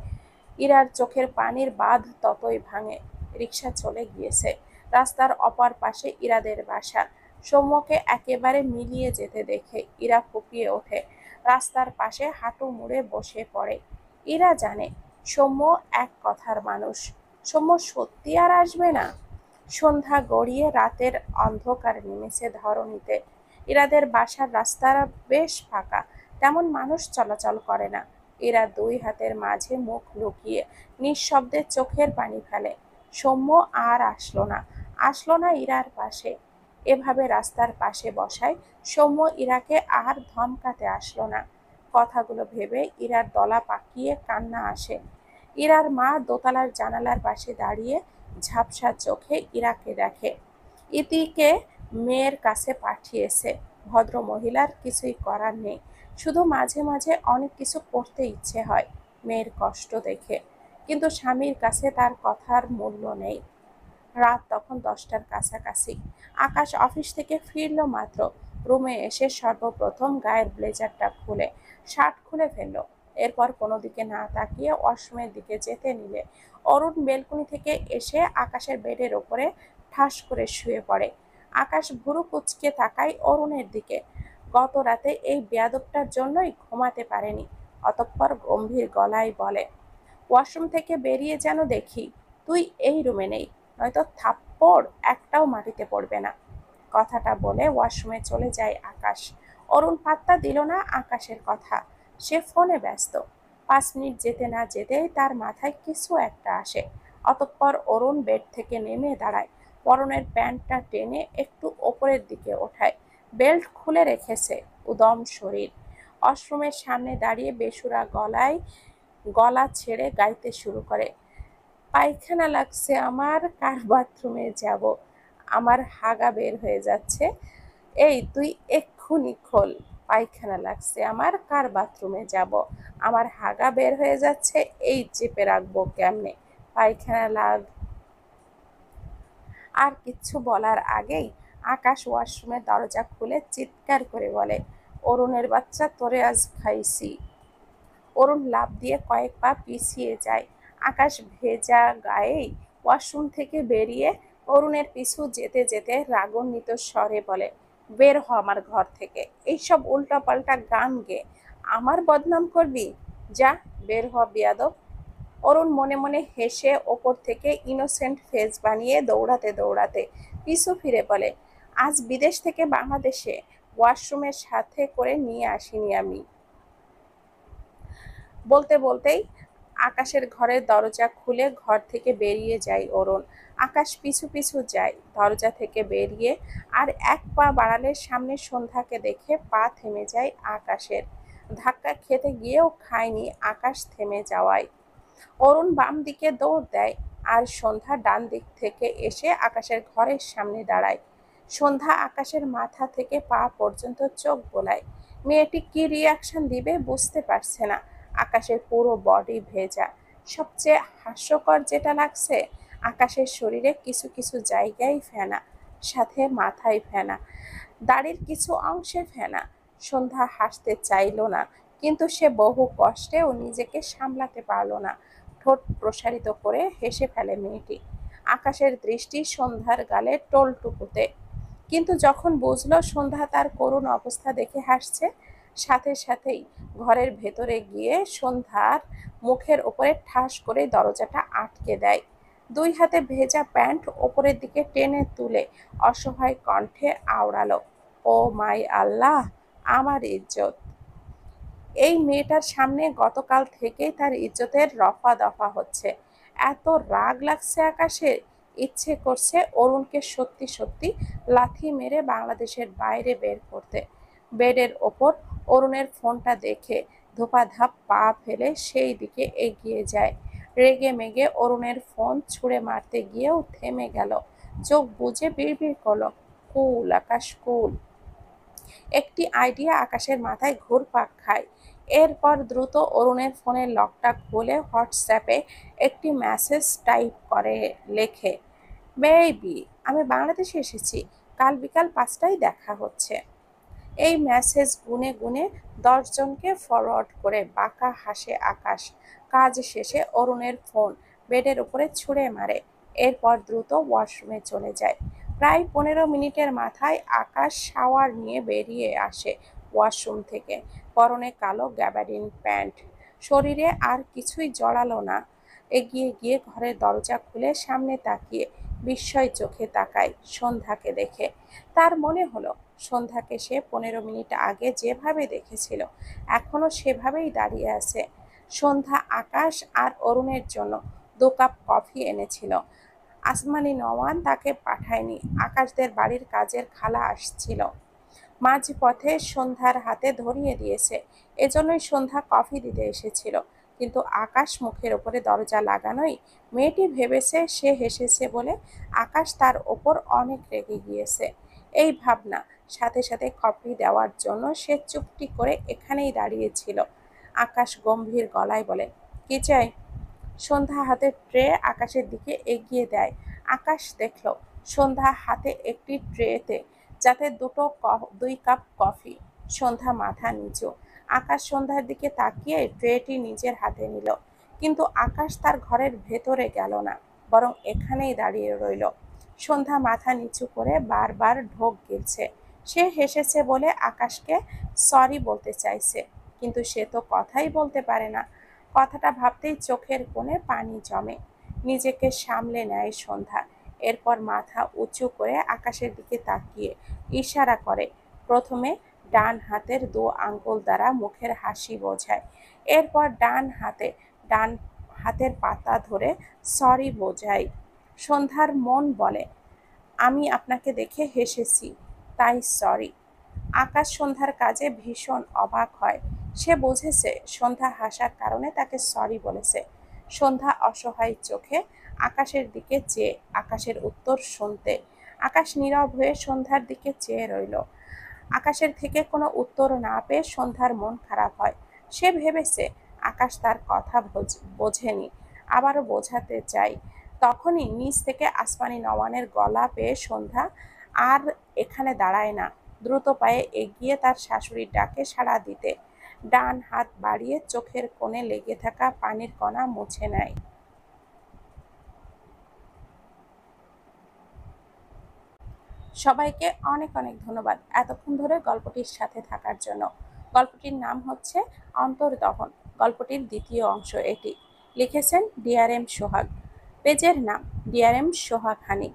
ইরার চোখের পানির বাঁধ ততই ভাঙে। রিকশা চলে গিয়েছে। রাস্তার অপর পাশে ইরাদের বাসা। সৌম্যকে একেবারে মিলিয়ে যেতে দেখে ইরা ফুঁপিয়ে ওঠে। রাস্তার পাশে হাঁটু মুড়ে বসে পড়ে। ইরা জানে সৌম্য এক কথার মানুষ। সৌম্য সত্যি আর আসবে না। সন্ধ্যা গড়িয়ে রাতের অন্ধকার নেমেছে ধরণীতে। ইরাদের বাসার রাস্তা বেশ ফাঁকা, তেমন মানুষ চলাচল করে না। এরা দুই হাতের মাঝে মুখ লুকিয়ে নিঃশব্দে চোখের পানি ফেলে। সৌম্য আর আসলো না ইরার পাশে। এভাবে রাস্তার পাশে বসায় সৌম্য ইরাকে আর ধমকাতে আসলো না। কথাগুলো ভেবে ইরার দলা পাকিয়ে কান্না আসে। ইরার মা দোতলার জানালার পাশে দাঁড়িয়ে ঝাপসা চোখে ইরাকে দেখে। ইতিকে মেয়ের কাছে পাঠিয়েছে। ভদ্র মহিলার কিছুই করার নেই, শুধু মাঝে মাঝে অনেক কিছু করতে ইচ্ছে হয় মেয়ের কষ্ট দেখে, কিন্তু স্বামীর কাছে তার কথার মূল্য নেই। রাত তখন 10টার কাছাকাছি। আকাশ অফিস থেকে ফিরল মাত্র। রুমে এসে সর্বপ্রথম গায়ের ব্লেজারটা খুলে শার্ট খুলে ফেলল। এরপর কোনো দিকে না তাকিয়ে ওয়াশরুমের দিকে যেতে নিলে অরুণ বেলকনি থেকে এসে আকাশের বেডের ওপরে ঠাস করে শুয়ে পড়ে। আকাশ ভুরু কুঁচকে তাকায় অরুণের দিকে। গত রাতে এই বেয়াদবটার জন্যই ঘুমাতে পারেনি। অতঃপর গম্ভীর গলায় বলে, ওয়াশরুম থেকে বেরিয়ে যেন দেখি তুই এই রুমে নেই, নয়তো থাপ্পড় একটাও মাটিতে পড়বে না। কথাটা বলে ওয়াশরুমে চলে যায় আকাশ। অরুণ পাত্তা দিল না আকাশের কথা। সে ফোনে ব্যস্ত। 5 মিনিট যেতে না যেতেই তার মাথায় কিছু একটা আসে। অতঃপর অরুণ বেড থেকে নেমে দাঁড়ায়। পরনের প্যান্টটা টেনে একটু ওপরের দিকে ওঠায়। বেল্ট খুলে রেখেছে, উদম শরীর। ওয়াশরুমের সামনে দাঁড়িয়ে বেসুরা গলা ছেড়ে গাইতে শুরু করে, পায়খানা লাগছে আমার, কার বাথরুমে যাব, আমার হাগা বের হয়ে যাচ্ছে, এই তুই এক্ষুনি খোল, পায়খানা লাগছে আমার, কার বাথরুমে যাব, আমার হাগা বের হয়ে যাচ্ছে, এই চেপে রাখবো কেমনে, পায়খানা লাগ। আর কিচ্ছু বলার আগেই আকাশ ওয়াশরুমের দরজা খুলে চিৎকার করে বলে, অরুণের বাচ্চা, তোরে আজ খাইছি। অরুণ লাফ দিয়ে কয়েক পা পিছিয়ে যায়। আকাশ ভেজা গায়েই ওয়াশরুম থেকে বেরিয়ে অরুণের পিছু যেতে যেতে রাগান্বিত স্বরে বলে, বের হ আমার ঘর থেকে, এইসব উল্টাপাল্টা গান গেয়ে আমার বদনাম করবি? যা, বের হ বেয়াদব। অরুণ মনে মনে হেসে ওপর থেকে ইনোসেন্ট ফেস বানিয়ে দৌড়াতে দৌড়াতে পিছু ফিরে বলে, আজ বিদেশ থেকে বাংলাদেশে ওয়াশরুমের সাথে করে নিয়ে আসিনি আমি। বলতে বলতেই আকাশের ঘরের দরজা খুলে ঘর থেকে বেরিয়ে যায় অরুণ। আকাশ পিছু পিছু যায়। দরজা থেকে বেরিয়ে আর এক পা বাড়ালে সামনে সন্ধ্যাকে দেখে পা থেমে যায় আকাশের। ধাক্কা খেতে গিয়েও খায়নি আকাশ থেমে যাওয়ায়। অরুণ বাম দিকে দৌড় দেয় আর সন্ধ্যা ডান দিক থেকে এসে আকাশের ঘরের সামনে দাঁড়ায়। সন্ধ্যা আকাশের মাথা থেকে পা পর্যন্ত চোখ বোলায়। মেয়েটি কি রিয়াকশন দিবে বুঝতে পারছে না। আকাশের পুরো বডি ভেজা। সবচেয়ে হাস্যকর যেটা লাগছে, আকাশের শরীরে কিছু কিছু জায়গায় ফেনা, সাথে মাথায় ফেনা, দাড়ির কিছু অংশে ফেনা। সন্ধ্যা হাসতে চাইল না, কিন্তু সে বহু কষ্টেও নিজেকে সামলাতে পারল না। ঠোঁট প্রসারিত করে হেসে ফেলে মেয়েটি। আকাশের দৃষ্টি সন্ধ্যার গালে টোলটুকুতে, কিন্তু যখন বুঝলো সন্ধ্যা তার করুণ অবস্থা দেখে হাসছে, সাথে সাথেই ঘরের ভেতরে গিয়ে সন্ধ্যার মুখের ওপরে ঠাস করে দরজাটা আটকে দেয়। দুই হাতে ভেজা প্যান্ট ওপরের দিকে টেনে তুলে অসহায় কণ্ঠে আওড়ালো, ও মাই আল্লাহ, আমার ইজ্জত। এই মেয়েটার সামনে গতকাল থেকেই তার ইজ্জতের রফা দফা হচ্ছে। এত রাগ লাগছে আকাশের, ইচ্ছে করছে অরুণকে সত্যি সত্যি লাথি মেরে বাংলাদেশের বাইরে বের করতে। বেডের ওপর অরুণের ফোনটা দেখে ধোপাধাপ পা ফেলে সেই দিকে এগিয়ে যায়। রেগে মেগে অরুণের ফোন ছুঁড়ে মারতে গিয়েও থেমে গেল। চোখ বুজে বিড়বিড় করলো, কুল আকাশ কুল। একটি আইডিয়া আকাশের মাথায় ঘুরপাক খায়। এরপর দ্রুত অরুণের ফোনের লকটা খুলে হোয়াটসঅ্যাপে একটি মেসেজ টাইপ করে লেখে, বেবি, আমি বাংলাদেশে এসেছি, কাল বিকাল 5টায় দেখা হচ্ছে। এই মেসেজ গুনে গুনে 10 জনকে ফরওয়ার্ড করে বাঁকা হাসে আকাশ। কাজ শেষে অরুণের ফোন বেডের উপরে ছুঁড়ে মারে। এরপর দ্রুত ওয়াশরুমে চলে যায়। প্রায় 15 মিনিটের মাথায় আকাশ শাওয়ার নিয়ে বেরিয়ে আসে ওয়াশরুম থেকে। পরনে কালো গ্যাবার্ডিন প্যান্ট, শরীরে আর কিছুই জড়ালো না। এগিয়ে গিয়ে ঘরের দরজা খুলে সামনে তাকিয়ে বিস্ময় চোখে তাকায় সন্ধ্যাকে দেখে। তার মনে হলো সন্ধ্যাকে সে 15 মিনিট আগে যেভাবে দেখেছিল এখনো সেভাবেই দাঁড়িয়ে আছে। সন্ধ্যা আকাশ আর অরুণের জন্য 2 কাপ কফি এনেছিল। আসমানি নওয়ান তাকে পাঠায়নি, আকাশদের বাড়ির কাজের খালা আসছিল। মাঝপথে সন্ধ্যার হাতে ধরিয়ে দিয়েছে, এজন্যই সন্ধ্যা কফি দিতে এসেছিল। কিন্তু আকাশ মুখের ওপরে দরজা লাগানোই মেয়েটি ভেবেছে সে হেসেছে বলে আকাশ তার ওপর অনেক রেগে গিয়েছে। এই ভাবনা সাথে সাথে কফি দেওয়ার জন্য সে চুপটি করে এখানেই দাঁড়িয়েছিল। আকাশ গম্ভীর গলায় বলে, কি চাই? সন্ধ্যা হাতের ট্রে আকাশের দিকে এগিয়ে দেয়। আকাশ দেখল সন্ধ্যা হাতে একটি ট্রেতে যাতে 2 কাপ কফি। সন্ধ্যা মাথা নিচু। আকাশ সন্ধ্যার দিকে তাকিয়ে ট্রেটি নিজের হাতে নিল, কিন্তু আকাশ তার ঘরের ভেতরে গেল না, বরং এখানেই দাঁড়িয়ে রইল। সন্ধ্যা মাথা নিচু করে বারবার ঢোক গিলছে। সে হেসেছে বলে আকাশকে সরি বলতে চাইছে, কিন্তু সে তো কথাই বলতে পারে না। কথাটা ভাবতেই চোখের কোণে পানি জমে। নিজেকে সামলে নেয় সন্ধ্যা। এরপর মাথা উঁচু করে আকাশের দিকে তাকিয়ে ইশারা করে। প্রথমে ডান হাতের 2 আঙ্গুল দ্বারা মুখের হাসি বোঝায়। এরপর ডান হাতের পাতা ধরে সরি বোঝায়। সন্ধ্যার মন বলে, আমি আপনাকে দেখে হেসেছি, তাই সরি। আকাশ সন্ধ্যার কাজে ভীষণ অবাক হয়। সে বুঝেছে সন্ধ্যা হাসার কারণে তাকে সরি বলেছে। সন্ধ্যা অসহায় চোখে আকাশের দিকে চেয়ে আকাশের উত্তর শুনতে। আকাশ নীরব হয়ে সন্ধ্যার দিকে চেয়ে রইল। আকাশের থেকে কোনো উত্তর না পেয়ে সন্ধ্যার মন খারাপ হয়। সে ভেবেছে আকাশ তার কথা বোঝেনি, আবারও বোঝাতে চাই। তখনই নিচ থেকে আসমানি নওয়ানের গলা পেয়ে সন্ধ্যা আর এখানে দাঁড়ায় না, দ্রুত পায়ে এগিয়ে তার শাশুড়ির ডাকে সাড়া দিতে ডান হাত বাড়িয়ে চোখের কোণে লেগে থাকা পানির কণা মুছে নেয়। সবাইকে অনেক অনেক ধন্যবাদ এতক্ষণ ধরে গল্পটির সাথে থাকার জন্য। গল্পটির নাম হচ্ছে অন্তর্দহন। গল্পটির দ্বিতীয় অংশ এটি। লিখেছেন ডিআরএম সোহাগ। পেজের নাম ডিআরএম সোহাগ হানি।